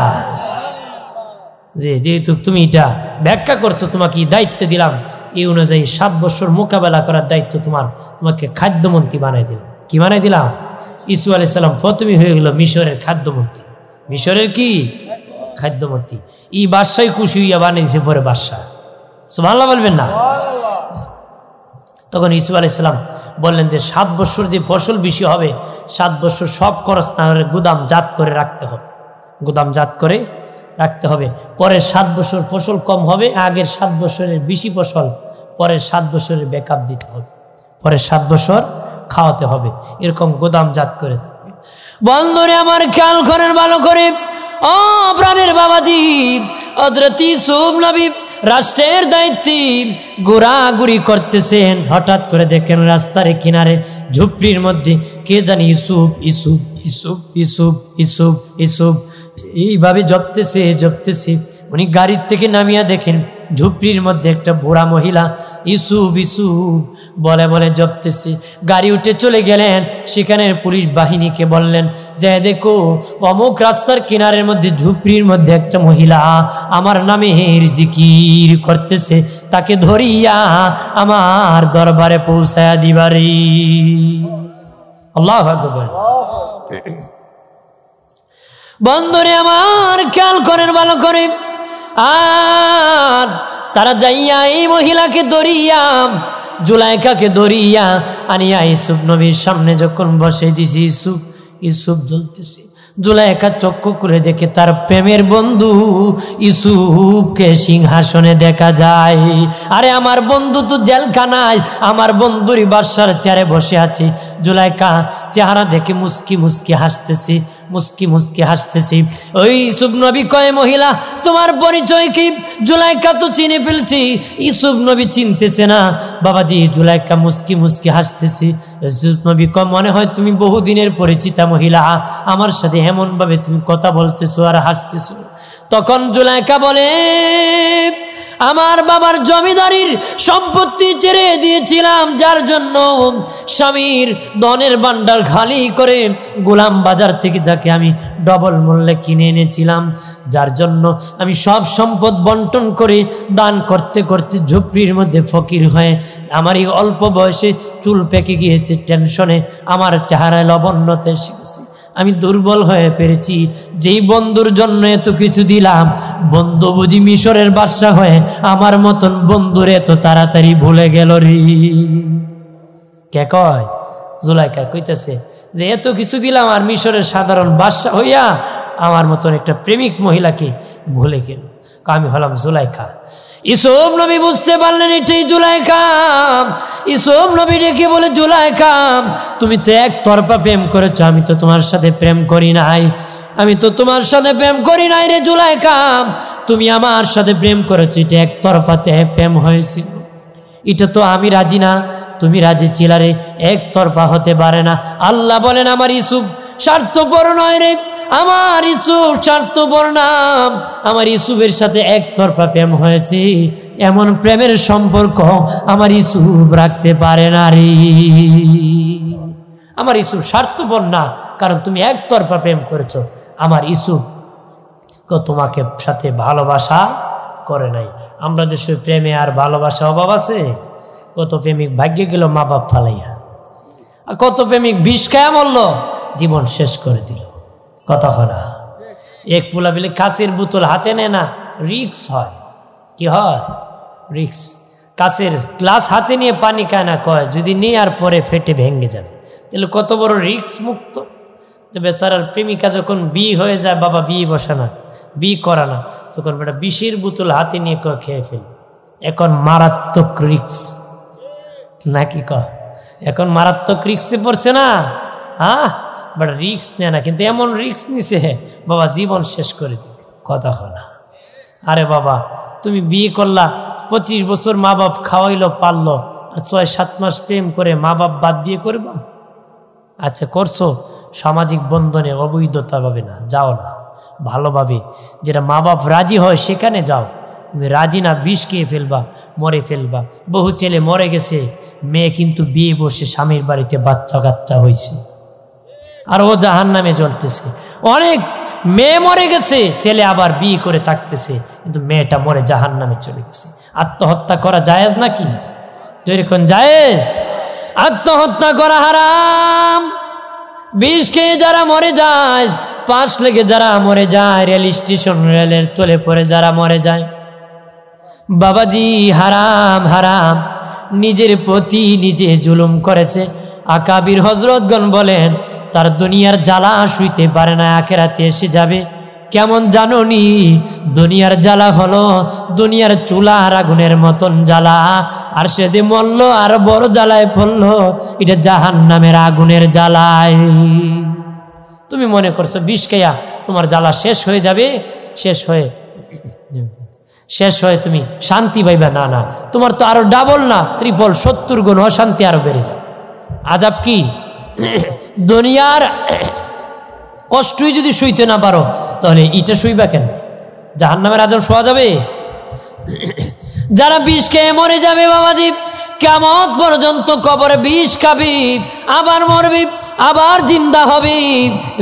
যেহেতু তুমি এটা ব্যাখ্যা করছো, তোমাকে দায়িত্ব দিলাম, এই অনুযায়ী 7 বছর মোকাবেলা করার দায়িত্ব তোমার, তোমাকে খাদ্যমন্ত্রী বানাই দিলাম। কি বানাই দিলাম? ইসু আলাইহিস সালাম প্রথমে হয়ে গেল মিশরের খাদ্যমন্ত্রী। মিশরের কি খাদ্যমন্ত্রী? এই বাদশাই খুশি হইয়া বানিয়েছে পরে বাদশা। সুবহানাল্লাহ বলবেন না? তখন ইসু আলাইহিস সালাম বললেন যে 7 বছর যে ফসল বেশি হবে, 7 বছর সব খরচ না হলে গুদামজাত করে রাখতে হবে, গুদামজাত করে রাখতে হবে। পরের 7 বছর ফসল কম হবে, আগের 7 বছরের বেশি ফসল পরের 7 বছরের ব্যাকআপ দিতে হবে, পরের 7 বছর খাওয়াতে হবে, এরকম গোদামজাত করে থাকবে। বন্ধুরে আমার খেয়াল করেন ভালো করে, ও প্রাণের বাবাজি, হযরত ইউসুফ নবী রাষ্ট্রের দায়িত্বে ঘোরাঘুরি করতেছেন। হঠাৎ করে দেখেন রাস্তার কিনারে ঝুপড়ির মধ্যে কে জানি ইউসুফ ইউসুফ ইউসুফ ইউসুফ ইউসুফ ইউসুফ এইভাবে জপতেছে জপতেছে। উনি গাড়ির থেকে নামিয়া দেখেন ঝুপড়ির মধ্যে একটা বুড়া মহিলা ইউসুফ ইউসুফ বলে বলে জপতেছে। গাড়ি উঠে চলে গেলেন, সেখানের পুলিশ বাহিনীকে বললেন যে দেখো অমুক রাস্তার কিনারের মধ্যে ঝুপড়ির মধ্যে একটা মহিলা আমার নামের জিকির করতেছে, তাকে ধরিয়া আমার দরবারে পৌঁছায়া দিবারে। আল্লাহু আকবার। বন্ধুরে আমার খেয়াল করেন ভালো করে, আর তারা যাইয়া এই মহিলাকে ধরিয়া, জুলাইখাকে ধরিয়া আনিয়া ইউসুফ নবীর সামনে যখন বসে দিছি, ইউসুফ ইউসুফ জ্বলতেছে। জুলাইখা চক্ষু করে দেখে তার প্রেমের বন্ধু ইউসুফকে সিংহাসনে দেখা যায়। আরে আমার বন্ধু তো জেলখানায়, আমার বন্ধুরই বাদশার চেয়ারে বসে আছে। জুলাইখা চেহারা দেখে মুস্কি মুস্কি হাসতেছি, মুস্কি মুস্কি হাসতেছি। ওই ইউসুফ নবী কয়, মহিলা তোমার পরিচয় কি? জুলাইখা তো চিনে ফেলছি, ইউসুফ নবী চিনতেছে না। বাবাজি জুলাইখা মুস্কি মুস্কি হাসতেছি। ইউসুফ নবী কয়, মনে হয় তুমি বহুদিনের পরিচিতা মহিলা, আমার সাথে এমন ভাবে তুমি কথা বলতেছো আর হাসতেছো। তখন জুলাইখা বলে, আমার বাবার জমিদারির সম্পত্তি ছেড়ে দিয়েছিলাম, যার জন্য স্বামীর ধনের ভান্ডার খালি করে গোলাম বাজার থেকে যাকে আমি ডবল মূল্যে কিনে এনেছিলাম, যার জন্য আমি সব সম্পদ বন্টন করে দান করতে করতে ঝুপড়ির মধ্যে ফকির হয়ে আমার এই অল্প বয়সে চুল পেকে গিয়েছে, টেনশনে আমার চেহারায় লবণ্যতা এসে গেছে, আমি দুর্বল হয়ে পেরেছি। যেই বন্ধুর জন্য এত কিছু দিলাম, বন্ধু বুঝি মিশরের বাদশা হয়ে আমার মতন বন্ধুর এত তাড়াতাড়ি ভুলে গেল রে। কে কয়? জুলাইখা কইতেছে যে এত কিছু দিলাম আর মিশরের সাধারণ বাদশা হইয়া আমার মতন একটা প্রেমিক মহিলাকে ভুলে গেল। আমি হলাম জুলাইখা। ইউসুফ নবী বুঝতে পারলেন এটাই জুলাইখা। ইউসুফ নবী ডেকে বলে, জুলাইখা তুমি তো একতরফা প্রেম করেছো, আমি তো তোমার সাথে প্রেম করি নাই, আমি তো তোমার সাথে প্রেম করি নাই রে জুলাইখা, তুমি আমার সাথে প্রেম করেছো, এটা একতরফাতে প্রেম হয়েছিল, এটা তো আমি রাজি না, তুমি রাজি ছিলা রে, একতরফা হতে পারে না। আল্লাহ বলেন আমার ইউসুফ স্বার্থপর নয় রে, আমার ইউসুফ স্বার্থপর না, আমার ইউসুফের সাথে একতরফা প্রেম হয়েছে, এমন প্রেমের সম্পর্ক আমার ইউসুফ রাখতে পারে না রে। আমার ইউসুফ স্বার্থপর না, কারণ তুমি একতরফা প্রেম করেছো। আমার ইউসুফ তোমাকে সাথে ভালোবাসা করে নাই। আমরা দেশে প্রেমে আর ভালোবাসা অভাব আছে? কত প্রেমিক ভাগ্যে গেল মা বাপ ফালাইয়া, আর কত প্রেমিক বিষ খায়া মরল, জীবন শেষ করে দিল। কথা হয় না? এক পোলা বিলে কাচের বোতল হাতে নেয় না, রিক্স হয়। কি হয়? রিক্স। কাচের গ্লাস হাতে নিয়ে পানি খায় না, কয় যদি নিয়ে আর পরে ফেটে ভেঙে যাবে। তাহলে কত বড় রিক্স মুক্ত। তো বেচারার প্রেমিকা যখন বিয়ে হয়ে যায়, বাবা বিয়ে বসে না, বিয়ে করা না, তখন বেটা বিষের বোতল হাতে নিয়ে কয় খেয়ে ফেল। এখন মারাত্মক রিক্স নাকি? কয় এখন মারাত্মক রিক্সে পড়ছে না? হ্যাঁ, বাট রিক্স নেয় না, কিন্তু এমন রিক্স নিছে বাবা জীবন শেষ করে দিবে। কথা হয় না? আরে বাবা, তুমি বিয়ে করলা, 25 বছর মা বাপ খাওয়াইলো পারলো, আর 6-7 মাস প্রেম করে মা বাপ বাদ দিয়ে করবা? আচ্ছা করছো, সামাজিক বন্ধনে অবৈধতা পাবে না, যাও না। ভালোভাবে যেটা মা বাপ রাজি হয় সেখানে যাও। তুমি রাজি না, বিষ খেয়ে ফেলবা, মরে ফেলবা। বহু ছেলে মরে গেছে, মেয়ে কিন্তু বিয়ে বসে স্বামীর বাড়িতে বাচ্চা কাচ্চা হয়েছে, আর ও জাহান্নামে জ্বলতেছে। অনেক মেয়ে মরে গেছে, ছেলে আবার বিয়ে করে থাকতেছে, কিন্তু মেয়েটা মরে জাহান্নামে চলে গেছে। আত্মহত্যা করা জায়েজ নাকি? যেরকম জায়েজ, আত্মহত্যা করা হারাম। বিষ খেয়ে যারা মরে যায়, ফাঁস লেগে যারা মরে যায়, রেল স্টেশন রেলের তলে পড়ে যারা মরে যায়, বাবাজি হারাম হারাম। নিজের প্রতি নিজে জুলুম করেছে। আকাবির হজরতগণ বলেন তার দুনিয়ার জ্বালা শুইতে পারে না, আখেরাতে এসে যাবে। কেমন জানোনি? দুনিয়ার জ্বালা হলো দুনিয়ার চুলার আগুনের মতন জ্বালা, আর সেদে মরল আর বড় জ্বালায় পড়লো, এটা জাহান্নামের আগুনের জ্বালায়। তুমি মনে করছো বিষ খাইয়া তোমার জ্বালা শেষ হয়ে যাবে, শেষ হয়ে তুমি শান্তি পাইবা? না না, তোমার তো আরো ডাবল না ট্রিপল 70 গুণ অশান্তি আরো বেড়ে যাবে। আজাব কি? দুনিয়ার কষ্টই যদি শুইতে না পারো, তাহলে এটা শুইবা কেন? জাহান্নামের আজাব শোয়া যাবে? যারা বিষ খেয়ে মরে যাবে বাবাজি, কিয়ামত পর্যন্ত কবরে বিষ খাবি, আবার মরবি, আবার জিন্দা হবে।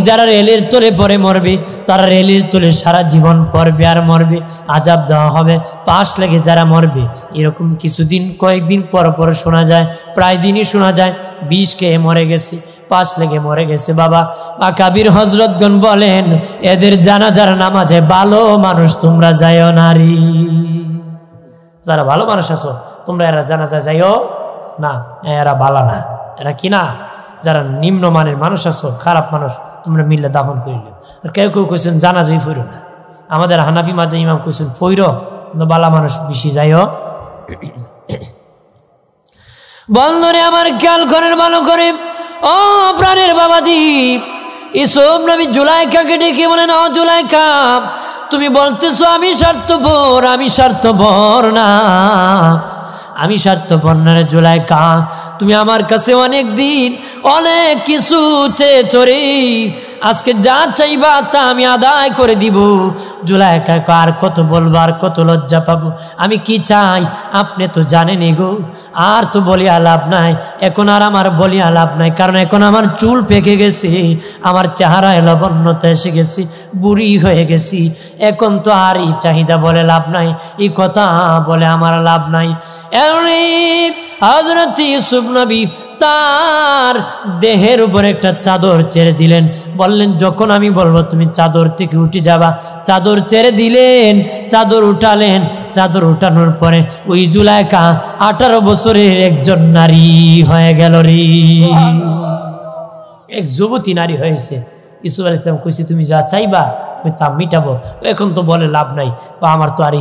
যারা রেলের তলে পরে মরবে, তারা রেলের তলে সারা জীবন পড়বে আর মরবে, আজাব দেওয়া হবে। পাশ লেগে যারা মরবে, এরকম কিছুদিন কয়েকদিন পর পর শোনা যায়, প্রায় দিনই শোনা যায় বিষ খেয়ে মরে গেছে, পাশ লেগে মরে গেছে। বাবা আকাবির হজরতগণ বলেন এদের জানাজার নামাজে ভালো মানুষ তোমরা যাইও নারী। যারা ভালো মানুষ আছো তোমরা এরা জানাজা যাইও না, এরা ভালো না। এরা কি না? যারা নিম্নমানের মানুষ আছো, খারাপ মানুষ, তোমরা মিললে দাফন করিল। আর কেউ কেউ কইছেন জানাজাই ফইর না। আমাদের হানাফি মাঝে ইমাম কইছেন ফইর, কিন্তু বালা মানুষ বেশি যাইও। বন্ধনে আমার খেয়াল করেন ভালো করে, ও প্রাণের বাবাজি, ইসুফ নবী জুলাইখাকে ডেকে বলেন, ও জুলাইখা, তুমি বলতেছো আমি স্বার্থপর, আমি স্বার্থপর না, আমি স্বার্থপর না রে জুলাইখা। তুমি আমার কাছে অনেক দিন অনেক কিছু চেয়েছো রে, আজকে যা চাইবা তা আমি আদায় করে দিব। জুলাইখা আর কত বলবো, আর কত লজ্জা পাবো। আমি কি চাই আপনি তো জানেন গো, আর তো বলিয়া লাভ নাই, এখন আর আমার বলিয়া লাভ নাই, কারণ এখন আমার চুল পেকে গেছে, আমার চেহারায় লবণ্যতা এসে গেছি, বুড়ি হয়ে গেছি, এখন তো আর এই চাহিদা বলে লাভ নাই, এই কথা বলে আমার লাভ নাই। হযরত ইউসুফ নবী তার দেহের উপর একটা চাদর ছেড়ে দিলেন, বললেন যখন আমি বলবো তুমি চাদর থেকে উঠে যাবা। চাদর ছেড়ে দিলেন, চাদর উঠালেন। চাদর উঠানোর পরে ওই জুলাইখা 18 বছরের একজন নারী হয়ে গেল রে, এক যুবতী নারী হয়েছে। ইউসুফ আলাইহিস সালাম কইছে তুমি যা চাইবা আমি তা মিটাবো। এখন তো বলে লাভ নাই, বা আমার তো আর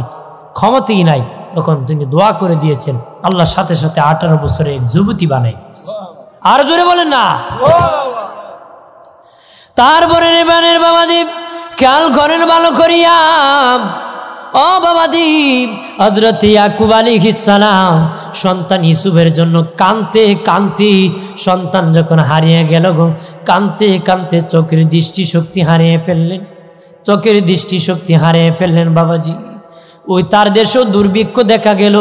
ক্ষমতাই নাই। তখন তিনি দোয়া করে দিয়েছেন, আল্লাহ সাথে সাথে 18 বছরে এক যুবতী বানাই দিয়েছে। আর জোরে বলেন না। তারপরে রেবানের বাবাজি খেয়াল করেন ভালো করিয়া, ও বাবাজি, হযরত ইয়াকুব আলাইহিস সালাম সন্তান ইউসুফের জন্য কাঁদতে কাঁদতে, সন্তান যখন হারিয়ে গেল গো, কাঁদতে কাঁদতে চোখের দৃষ্টিশক্তি হারিয়ে ফেললেন, চোখের দৃষ্টিশক্তি হারিয়ে ফেললেন বাবাজি। ওই তার দেশেও দুর্ভিক্ষ দেখা গেল।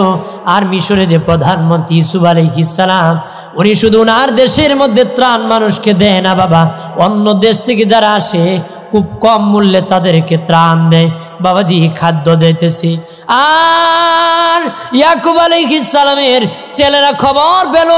আর মিশরে যে প্রধানমন্ত্রী ইউসুফ আলাইহিস সালাম, উনি শুধু ওনার দেশের মধ্যে ত্রাণ মানুষকে দেয় না বাবা, অন্য দেশ থেকে যারা আসে খুব কম মূল্যে তাদেরকে ত্রাণ দেয় বাবাজি, খাদ্য দিতেছে। আর ইয়াকুব আলাইহিস সালামের ছেলেরা খবর পেল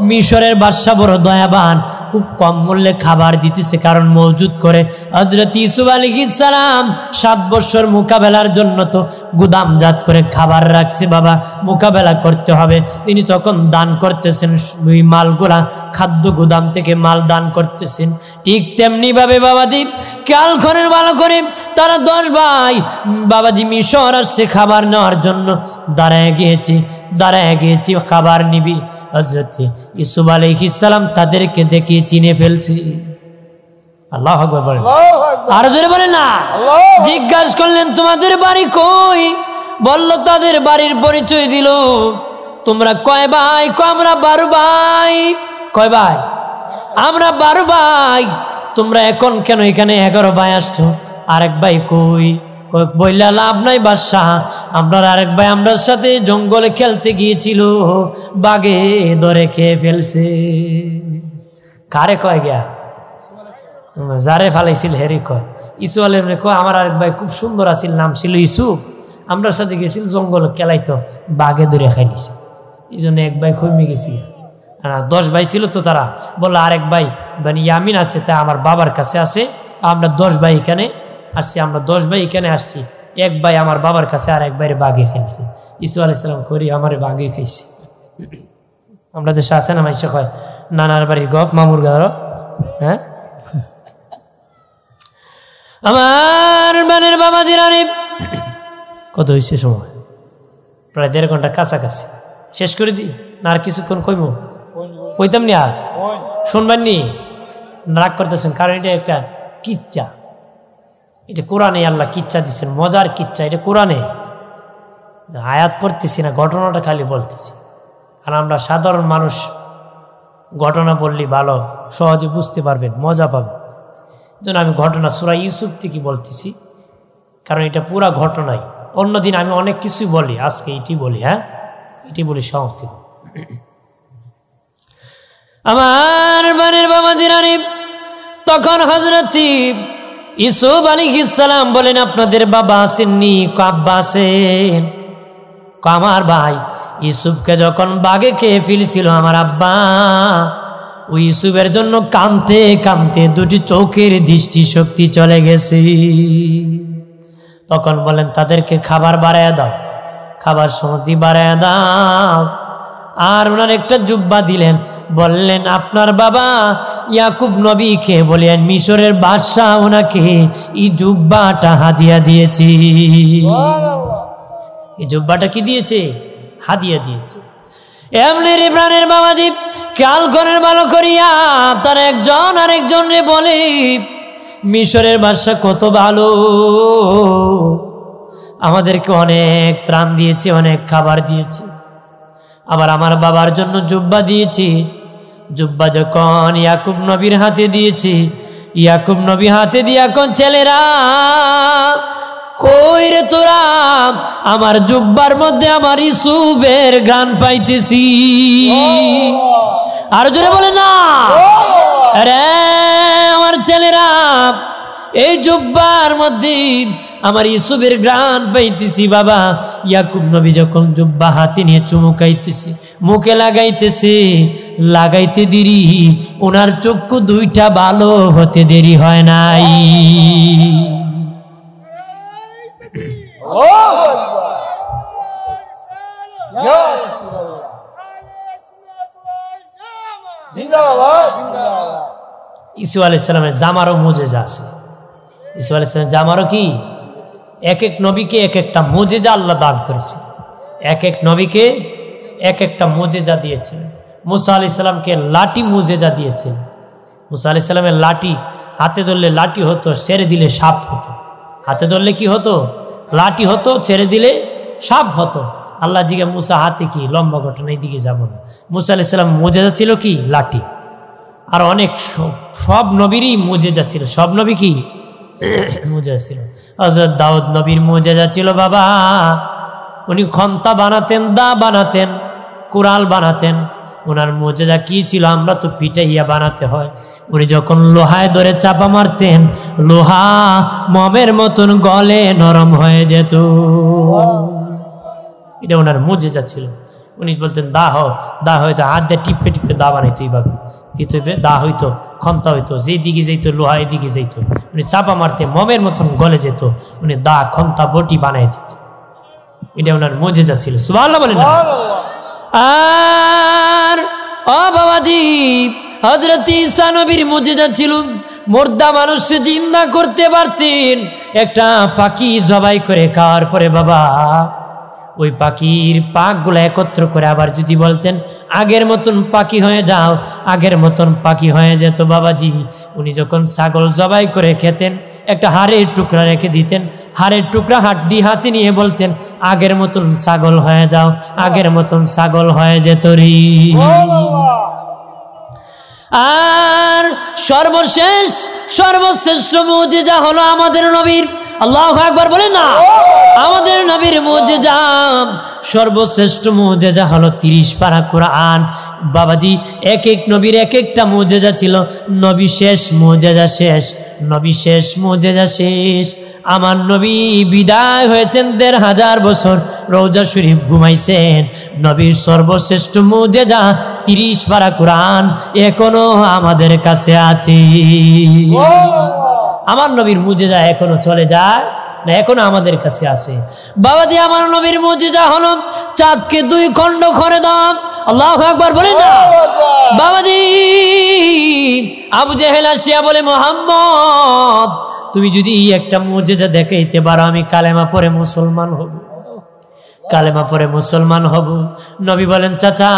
মিশরের বাদশা বড় দয়াবান, খুব কম মূল্যে খাবার দিতেছে, কারণ মজুদ করে হযরত ইউসুফ আলাইহিস সালাম 7 বছর মোকাবেলার জন্য তো গুদামজাত করে খাবার রাখছে বাবা, মোকাবেলা করতে হবে। তিনি তখন দান করতেছেন ওই মালগুলা, খাদ্য গুদাম থেকে মাল দান করতেছেন। ঠিক তেমনি ভাবে বাবাজি খেয়াল করেন ভালো করে, তারা 10 ভাই বাবাজি মিশর আসছে খাবার নেওয়ার জন্য, দাঁড়ায় গিয়েছি খাবার নিবি। হযরত ইউসুফ আলাইহিস সালাম তাদেরকে দেখে চিনে ফেলছে। আল্লাহু আকবার বলেন, আর জোরে বলেন না। জিজ্ঞাসা করলেন তোমাদের বাড়ি কই? বলল তাদের বাড়ির পরিচয় দিল। তোমরা কয় ভাই? আমরা 12 ভাই। কয় ভাই? আমরা 12 ভাই। তোমরা এখন কেন এখানে 11 ভাই আসছো? আরেক ভাই কই? বললা লাভ নাই বাদশাহ, আমরা আরেক ভাই আমরার সাথে জঙ্গলে খেলতে গিয়েছিল, বাঘে ধরে খেয়ে ফেলছে। কারে কয় গিয়া? যারে ফালাইছিল হেরি কয়। ইসু আলেম রে কয় আমার আরেক ভাই খুব সুন্দর আছিল, নাম ছিল ইসুফ, আমরার সাথে গেছিল জঙ্গলে খেলাইতো, বাঘে ধরে খাই নিছে, এই জন্য এক ভাই কমে গেছি। 10 ভাই ছিল তো, তারা বললো আরেক ভাই মানে ইয়ামিন আছে, তা আমার বাবার কাছে আছে, আমরা 10 ভাই এখানে আসছি, আমরা 10 ভাই এখানে আসছি, এক ভাই আমার বাবার কাছে আর এক ভাইয়ের বাঘে খেয়েছে। ইসু আলাইহিস সালাম করি আমার বাঘে খাইছে। আমরা দেশে আছে না মাইশা কয় নানার বাড়ির গপ মামুর গারো। হ্যাঁ আমার বানের বাবা জিরানি কত হয়েছে সময়? প্রায় 1.5 ঘন্টা কাছাকাছি। শেষ করে দিই না আর কিছুক্ষণ কইব? কইতাম নি আর শুনবেন নি? রাগ করতেছেন, কারণ এটা একটা কিচ্ছা, এটা কোরআনে আল্লাহ কিচ্ছা দিচ্ছেন, মজার কিচ্ছা। এটা কোরআনে আয়াত পড়তেছি না, ঘটনাটা খালি বলতেছি। আর আমরা সাধারণ মানুষ, ঘটনা বললি ভালো সহজে বুঝতে পারবেন, মজা পাবেন। যেন আমি ঘটনা সূরা ইউসুফ থেকে বলতেছি, কারণ এটা পুরা ঘটনাই। অন্যদিন আমি অনেক কিছুই বলি, আজকে এটি বলি। হ্যাঁ এটি বলি সমাপ্তি। আমার বানের বাবা জিরানি তখন হযরত ইউসুফ আলাইহিস সালাম বলেন আপনাদের বাবা আসেননি? আব্বা আছেন। আমার ভাই ইউসুফকে যখন বাঘে খেয়ে ফেলেছিল আমার আব্বা, ওই ইউসুফের জন্য কাঁদতে কাঁদতে 2টি চোখের দৃষ্টি শক্তি চলে গেছে। তখন বলেন তাদেরকে খাবার বাড়ায় দাও, খাবার সমতি বাড়ায় দাও। আর ওনার একটা জুব্বা দিলেন, বললেন আপনার বাবা ইয়াকুব নবীকে বলেন মিশরের বাদশাহ ওনাকে এই জুব্বাটা হাদিয়া দিয়েছি। এই জুব্বাটা কি দিয়েছে? হাদিয়া দিয়েছে। এমনি রে প্রাণের বাবাজি খেয়াল করেন ভালো করিয়া, তার একজন আরেকজনে বলে মিশরের বাদশাহ কত ভালো, আমাদেরকে অনেক ত্রাণ দিয়েছে, অনেক খাবার দিয়েছে। আবার আমার বাবার জন্য জুব্বা দিয়েছি। জুব্বা যখন ইয়াকুব নবীর হাতে দিয়েছি, ইয়াকুব নবী হাতে দিয়ে এখন ছেলেরা কই রে তোরা? আমার জুব্বার মধ্যে আমার ইউসুফের গান পাইতেছি। আর জোরে বলে না আরে আমার ছেলেরা, এই জুব্বার মধ্যে আমার ইউসুফের গান পাইতেছি। বাবা ইয়াকুব নবী যখন জুব্বা হাতে নিয়ে চুমুকাইতেছে, মুখে লাগাইতে দেরি, ওনার চক্ষু 2টা ভালো হতে দেরি হয় নাই। ইসু আলাইহিস সালামের জামারও মুজিজা আছে। ইসু আলাইহিস সালামের জামারও কি? এক এক নবীকে এক একটা মুজিজা আল্লাহ দান করেছে, এক এক নবীকে এক একটা মুজিজা দিয়েছেন। মুসা আলাইহিস সালামকে লাঠি মুজিজা দিয়েছেন। মুসা আলাইহিস সালামের লাঠি হাতে ধরলে লাঠি হতো, ছেড়ে দিলে সাপ হতো। হাতে ধরলে কি হতো? লাঠি হতো, ছেড়ে দিলে সাপ হতো। আল্লাহ জিজ্ঞাসা মুসা হাতে কি? লম্বা ঘটনা, এই দিকে যাবো না। মুসা আলাইহিস সালাম মুজিজা ছিল কি? লাঠি। আর অনেক সব নবীরই মুজিজা ছিল। সব নবী কি? মুজিজা ছিল। হযরত দাউদ নবীর মুজিজা ছিল বাবা, উনি খন্তা বানাতেন, দা বানাতেন, কুড়াল বানাতেন। ওনার মুজিজা কি ছিল? আমরা তো পিটাইয়া বানাতে হয়। উনি যখন লোহায় ধরে চাপা মারতেন, লোহা মমের মতন গলে নরম হয়ে যেত। এটা ওনার মুজিজা ছিল। উনি বলতেন দা হয়তো হাত দিয়ে টিপে টিপে দা বানাইতো, এইভাবে দিতে হবে, দা হইতো, খন্তা হইতো, যেই দিকে যেত লোহা এদিকে যেত। উনি চাপা মারতে মমের মতন গলে যেত, উনি দা খন্তা বটি বানাই দিত। এটা ওনার মুজিজা ছিল। সুবহানাল্লাহ বলেন না? আর ও বাবাজি, হযরত ঈসা নবীর মুজিজা ছিল, মুর্দা মানুষকে জিন্দা করতে পারতেন। একটা পাখি জবাই করে খাওয়ার পরে বাবা, ওই পাখির পাকগুলো একত্র করে আবার যদি বলতেন আগের মতন পাখি হয়ে যাও, আগের মতন পাখি হয়ে যেত বাবাজি। উনি যখন ছাগল জবাই করে খেতেন, একটা হাড়ের টুকরা রেখে দিতেন, হাড়ের টুকরা হাড্ডি হাতে নিয়ে বলতেন আগের মতন ছাগল হয়ে যাও, আগের মতন ছাগল হয়ে যেত রে। আর সর্বশ্রেষ্ঠ মুজিজা হলো আমাদের নবীর। আল্লাহু আকবার বলেন না? আমাদের নবীর মুজিজা, সর্বশ্রেষ্ঠ মুজিজা হলো 30 পারা কোরআন। বাবাজি, এক এক নবীর এক একটা মুজিজা ছিল। নবী শেষ, মুজিজা শেষ, নবী শেষ, মুজিজা শেষ। আমার নবী বিদায় হয়েছেন 1500 বছর, রওজা শরীফ ঘুমাইছেন। নবীর সর্বশ্রেষ্ঠ মুজিজা 30 পারা কোরআন এখনো আমাদের কাছে আছে। আমার নবীর মুজিজা এখনো চলে যায় না, এখনো আমাদের কাছে আছে। বাবাজি, আমার নবীর মুজিজা হলো চাঁদকে 2 খণ্ড করে দাও। আল্লাহু আকবার বলেন না? বাবাজি, আবু জেহেল আসিয়া বলে মুহাম্মদ, তুমি যদি একটা মুজিজা দেখাইতে পারো আমি কালেমা পড়ে মুসলমান হব, কালেমা পড়ে মুসলমান হব। নবী বলেন চাচা,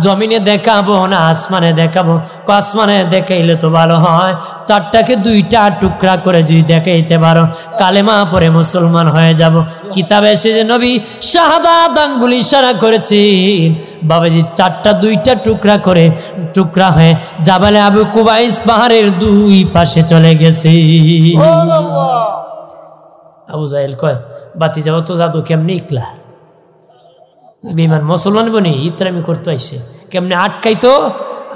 জমিনে দেখাবো না আসমানে দেখাবো? আসমানে দেখাইলে তো ভালো হয়, 4টাকে 2টা টুকরা করে যদি দেখাইতে পারো কালেমা পড়ে মুসলমান হয়ে যাব। কিতাবে এসে যে নবী শাহাদাত আঙ্গুল ইশারা করেছেন, বাবাজি 4টা 2টা টুকরা করে টুকরা হয়ে জাবালে আবু কুবাইস পাহাড়ের 2 পাশে চলে গেছে। আবু জাহেল কয় বাতি যাবো তো জাদু কেমনি ইকলা বিমান মুসলমান বনি ইতরামি করতে আইসে, কেমনে আটকাইতো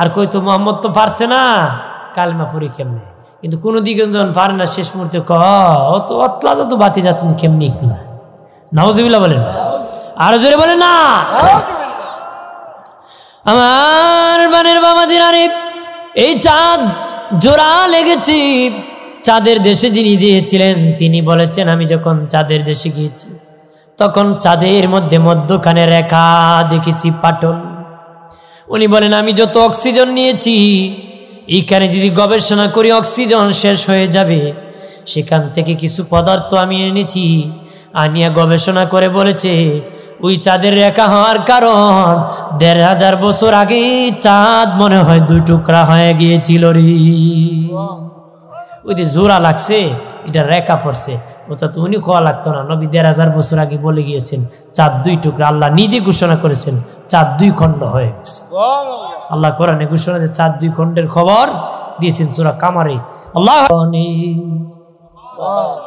আর কইতো মোহাম্মদ তো পারছে না, কালেমা পড়ি কেমনে। কিন্তু কোনো দিকে যখন পারে না, শেষ মুহূর্তে কত অতলা তো বাতি যা তুমি কেমনি ইকলা। নাউজুবিল্লাহ বলেন না? আরো জোরে বলেন না? আমার বানের বাবাজির, আরে এই চাঁদ জোড়া লেগেছি। চাঁদের দেশে যিনি গিয়েছিলেন তিনি বলেছেন, আমি যখন চাঁদের দেশে গিয়েছি তখন চাঁদের মধ্যে মধ্যখানে রেখা দেখেছি পাটল। উনি বলেন আমি যত অক্সিজেন নিয়েছি, এইখানে যদি গবেষণা করি অক্সিজেন শেষ হয়ে যাবে। সেখান থেকে কিছু পদার্থ আমি এনেছি, আনিয়া গবেষণা করে বলেছে ওই চাঁদের রেখা হওয়ার কারণ 1500 বছর আগে চাঁদ মনে হয় 2 টুকরা হয়ে গিয়েছিল রে। ওই যে জোড়া লাগছে, এটা রেখা পড়ছে, ওটা তো উনি কোয়া লাগতো না। নবী 1500 বছর আগে বলে গিয়েছেন চাঁদ 2 টুকরা। আল্লাহ নিজে ঘোষণা করেছেন চাঁদ 2 খণ্ড হয়ে গেছে। আল্লাহ কোরআনে ঘোষণা যে চাঁদ 2 খণ্ডের খবর দিয়েছেন সূরা কামারে।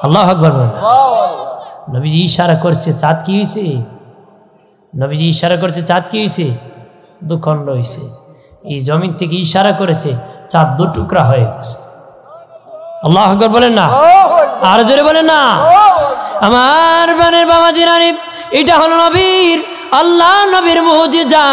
আল্লাহু আকবার। নবীজি ইশারা করছে চাঁদ কি হয়েছে, নবীজি ইশারা করছে চাঁদ কি হয়েছে, 2 খণ্ড হয়েছে। এই জমিন থেকে ইশারা করেছে চাঁদ 2 টুকরা হয়ে গেছে। আল্লাহু আকবার বলেন না? আর জোরে বলেন না? আমার বানের বাবাজির, আরে এটা হলো নবীর, আল্লাহ নবীর মুজিজা।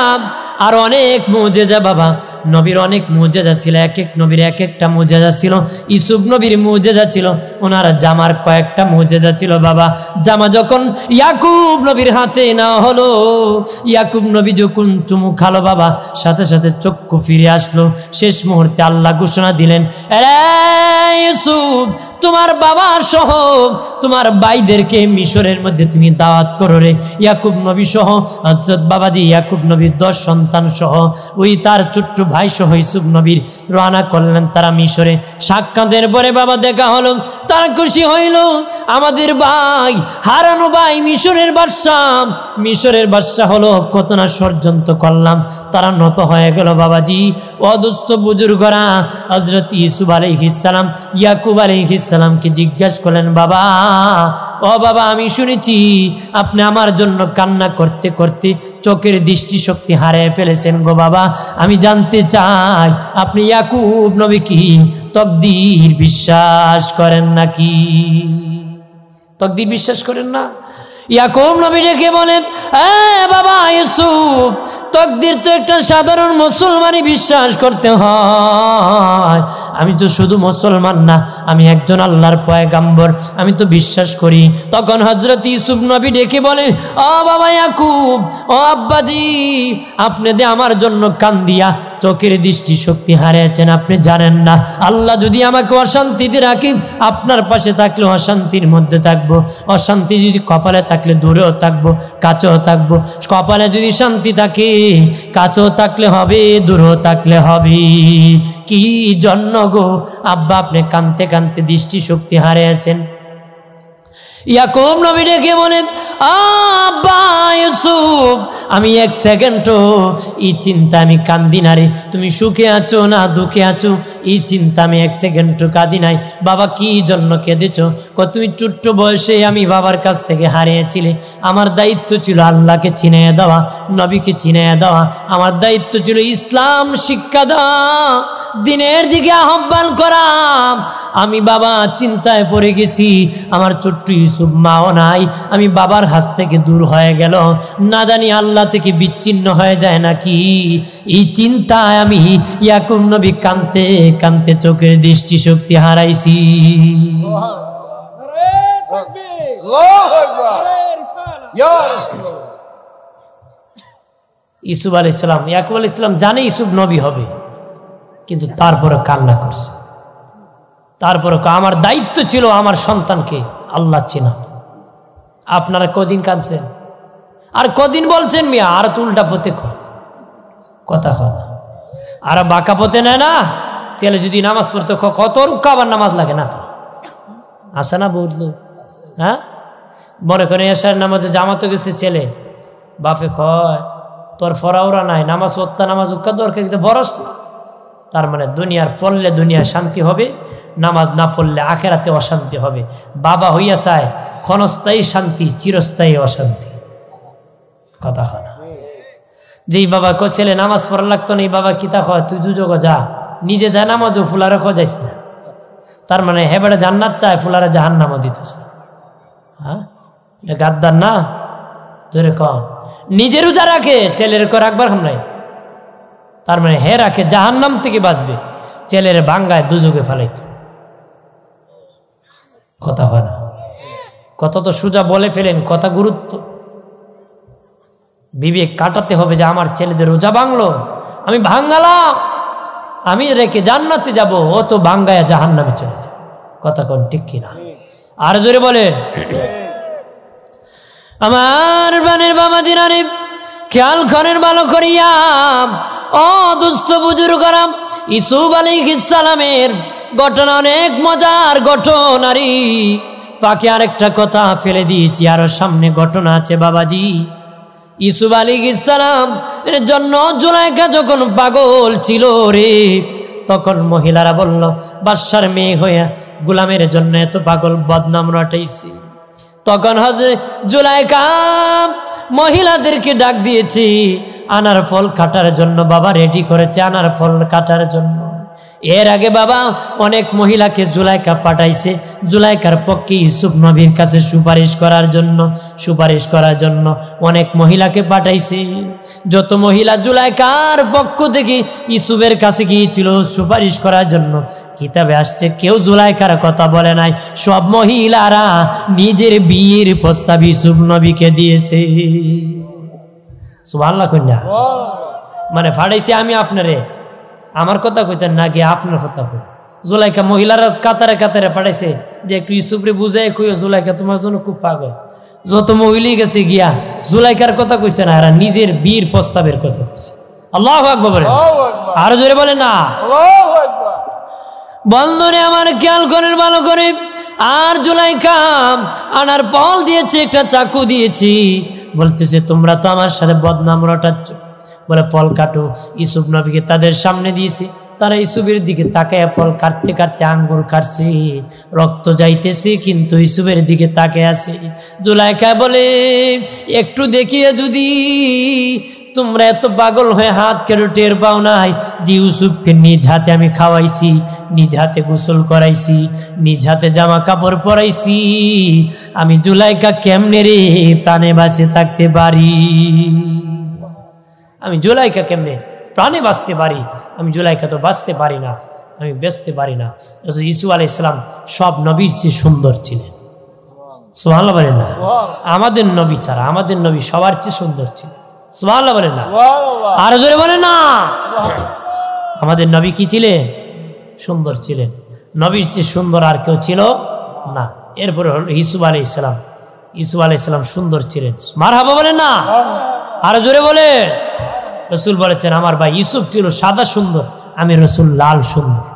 আর অনেক মুজিজা বাবা, নবীর অনেক মুজিজা ছিল, এক এক নবীর এক একটা মুজিজা ছিল। ইউসুফ নবীর মুজিজা ছিল, ওনার জামার কয়েকটা মুজিজা ছিল বাবা। জামা যখন ইয়াকুব নবীর হাতে না হলো, ইয়াকুব নবী যখন চুমু খালো বাবা, সাথে সাথে চক্ষু ফিরে আসলো। শেষ মুহূর্তে আল্লাহ ঘোষণা দিলেন, আরে ইউসুফ, তোমার বাবা সহ তোমার ভাইদেরকে মিশরের মধ্যে তুমি দাওয়াত করো রে। ইয়াকুব নবী সহ হযরত বাবাজি ইয়াকুব নবীর 10 সন্তান সহ ওই তার ছোট্ট ভাই সহ ইউসুফ নবীর রওনা করলেন তারা মিশরে। সাক্ষাতের পরে বাবা দেখা হলো, তারা খুশি হইল, আমাদের ভাই হারানো ভাই মিশরের বাদশা হলো, কত না ষড়যন্ত্র করলাম। তারা নত হয়ে গেল বাবাজি। অদুস্থ বুজুর্গরা হযরত ইউসুফ আলাইহিস সালাম, ইয়াকুব আলাইহিস আলাইহিসসালামকে জিজ্ঞাসা করলেন, বাবা ও বাবা, আমি শুনেছি আপনি আমার জন্য কান্না করতে করতে চোখের দৃষ্টিশক্তি হারিয়ে ফেলেছেন গো বাবা। আমি জানতে চাই আপনি ইয়াকুব নবী কি তকদির বিশ্বাস করেন নাকি? তকদির বিশ্বাস করেন না? ইয়াকুব নবী ডেকে বলেন, বাবা ইউসুফ, তকদির তো একটা সাধারণ মুসলমানই বিশ্বাস করতে হয়। আমি তো শুধু মুসলমান না, আমি একজন আল্লাহর পয়গাম্বর, আমি তো বিশ্বাস করি। তখন হযরত ইউসুফ নবী ডেকে বলে, ও বাবা ইয়াকুব, ও আব্বাজি, আপনি যে আমার জন্য কান্দিয়া চোখের দৃষ্টি শক্তি হারিয়েছেন, আপনি জানেন না আল্লাহ যদি আমাকে অশান্তিতে রাখে, আপনার পাশে থাকলে অশান্তির মধ্যে থাকবো, অশান্তি যদি কপালে থাকলে দূরেও থাকবো, কাছেও থাকবো। কপালে যদি শান্তি থাকে, কাছেও থাকলে হবে, দূরেও থাকলে হবে। কি জন্য গো আব্বা আপনি কাঁদতে কাঁদতে দৃষ্টি শক্তি হারিয়েছেন? ইয়াকুব নবী ডেকে বলেন, আব্বা ইউসুফ, আমি এক সেকেন্ডও এই চিন্তা আমি কান্দি না রে। তুমি সুখে আছো না দুঃখে আছো, এই চিন্তা আমি এক সেকেন্ডও কাঁদি নাই। বাবা কি জন্য কেঁদেছ? তুমি ছোট্ট বয়সে আমি বাবার কাছ থেকে হারিয়েছিলে। আমার দায়িত্ব ছিল আল্লাহকে চিনিয়ে দেওয়া, নবীকে চিনিয়ে দেওয়া। আমার দায়িত্ব ছিল ইসলাম শিক্ষা দেওয়া, দিনের দিকে আহ্বান করা। আমি বাবা চিন্তায় পড়ে গেছি, আমার ছোট্ট ইউসুফ মাও নাই, আমি বাবার হাত থেকে দূর হয়ে গেল, না জানি আল্লাহ থেকে বিচ্ছিন্ন হয়ে যায় নাকি। এই চিন্তায় আমি ইয়াকুব নবী কাঁদতে কাঁদতে চোখের দৃষ্টি শক্তি হারাইছি। ইউসুফ আলাইহিস সালাম, ইয়াকুব আলাইহিস সালাম জানে ইউসুফ নবী হবে, কিন্তু তারপরে কান্না করছে। তারপরে আমার দায়িত্ব ছিল আমার সন্তানকে আল্লাহ চেনা। আপনারা কদিন কাঁদছেন আর কদিন বলছেন মিয়া আর তো উল্টা পথে কথা হয়, আর বাঁকা পথে নেয় না। ছেলে যদি নামাজ পড়তে কত রুক্কা আবার নামাজ লাগে না, আসে না বললো? হ্যাঁ, মনে করে এশার নামাজে জামাতে গেছে ছেলে, বাপে কয় তোর ফরাওরা নাই, নামাজ ওত্তা নামাজ উক্কা দরকার কিন্তু বরস না। তার মানে দুনিয়ার পড়লে দুনিয়ার শান্তি হবে, নামাজ না পড়লে আখেরাতে অশান্তি হবে। বাবা হইয়া চায় ক্ষণস্থায়ী শান্তি, চিরস্থায়ী অশান্তি। কথা হয় না? যেই বাবা ছেলে নামাজ পড়া লাগতো না, এই বাবা কিতা কয় তুই দুযোগ যা, নিজে যায় নামাজও ফুলারে যাইস না। তার মানে হেবেড়ে জান্নাত চায়, ফুলারে জাহান্নামও দিতেছে। হ্যাঁ, এটা গাদ্দার না? ধরে কন নিজে রোজা রাখে, ছেলের কর রাখবার নাই। তার মানে হে রাখে জাহান্নাম থেকে বাঁচবে, ছেলের বাঙ্গায় দুযোগে ফেলাইত। কথা হয় না? কথা তো সোজা বলে ফেলেন, কথা গুরুত্ব। বিবেক কাটাতে হবে যে আমার ছেলেদের রোজা ভাঙলো, আমি ভাঙ্গালাম, আমি রেখে জান্নাতে যাব, ও তো ভাঙ্গায়া জাহান্নামে চলে যায়। কথা কোন ঠিক কিনা? আর জোরে বলে। আমার বানের বাবা জিরানি খেয়াল করেন ভালো করিয়া, ও দুস্থ বুজুর্গরা, ইউসুফ আলাইহিস সালামের ঘটনা অনেক মজার ঘটনারি। পাকে আরেকটা কথা ফেলে দিয়েছি, আরো সামনে ঘটনা আছে বাবাজি। ইউসুফ আলাইহিস সালাম এর জন্য জুলাইখা যখন পাগল ছিল রে, তখন মহিলারা বলল বাদশার মেয়ে হইয়া গোলামের জন্য এত পাগল, বদনাম রটাইছে। তখন হযরত জুলাইখা মহিলাদেরকে ডাক দিয়েছি, আনার ফল কাটার জন্য বাবা রেডি করেছে, আনার ফল কাটার জন্য। এর আগে বাবা অনেক মহিলাকে জুলাইখা পাঠাইছে, জুলাইখার পক্ষে ইউসুফ নবীর কাছে সুপারিশ করার জন্য অনেক মহিলাকে পাঠাইছে। যত মহিলা জুলাইখার পক্ষ থেকে ইউসুফের কাছে গিয়েছিল সুপারিশ করার জন্য, কিতাবে আসছে কেউ জুলাইখার কথা বলে নাই, সব মহিলারা নিজের বিয়ের প্রস্তাব ইউসুফ নবীকে দিয়েছে। সুবহানাল্লাহ কন্যা, মানে ফাড়াইছে আমি আপনারে, আমার কথা কইতেন না গিয়ে আপনার কথা কই। জুলাইখা মহিলারা কাতারে কাতারে পাঠাইছে যে একটু ইউসুফরে বুঝাই কইও, জুলাইখা তোমার জন্য খুব পাগল। যত মহিলা গেছে গিয়া জুলাইখার কথা কইছে না, এরা নিজের বীর প্রস্তাবের কথা কইছে। আল্লাহু আকবার বলেন, আরো জোরে বলেন না। বন্ধুরে আমার খেয়াল করেন ভালো করে। আর জুলাইখা আনার ফল দিয়েছে, একটা চাকু দিয়েছি, বলতেছে তোমরা তো আমার সাথে বদনাম রটাচ্ছ, বলে ফল কাটো। ইউসুফ নবীকে তাদের সামনে দিয়েছে, তারা ইউসুফের দিকে তাকায় ফল কাটতে কাটতে আঙ্গুর কাটছে, রক্ত যাইতেছে কিন্তু ইউসুফের দিকে তাকায় আছে। জুলাইখা বলে একটু দেখিয়ে যদি তোমরা এত পাগল হয়ে হাত কেটে টের পাও নাই যে ইউসুফকে নিজ হাতে আমি খাওয়াইছি, নিজ হাতে গোসল করাইছি, নিজ হাতে জামা কাপড় পরাইছি, আমি জুলাইখা কেমনে রে প্রাণে বাঁচে থাকতে পারি? আমি জুলাইখা কেমনে প্রাণে বাঁচতে পারি? আমি জুলাইখা তো বাঁচতে পারি না, আমি বেঁচতে পারি না। ইসু আলাইহিস সালাম সব নবীর চেয়ে সুন্দর ছিলেন। সুবহানাল্লাহ বলেন না? আমাদের নবী ছাড়া আমাদের নবী সবার চেয়ে সুন্দর ছিলেন। সুবহানাল্লাহ বলেন না? আর জোরে বলেন না? আমাদের নবী কি ছিলেন? সুন্দর ছিলেন। নবীর চেয়ে সুন্দর আর কেউ ছিল না। এরপরে হল ইউসুফ আলাইহিস সালাম। ইউসুফ আলাইহিস সালাম সুন্দর ছিলেন। মারহাবা বলেন না? আর জোরে বলে। রাসূল বলেছেন আমার ভাই ইউসুফ ছিল সাদা সুন্দর, আমি রাসূল লাল সুন্দর।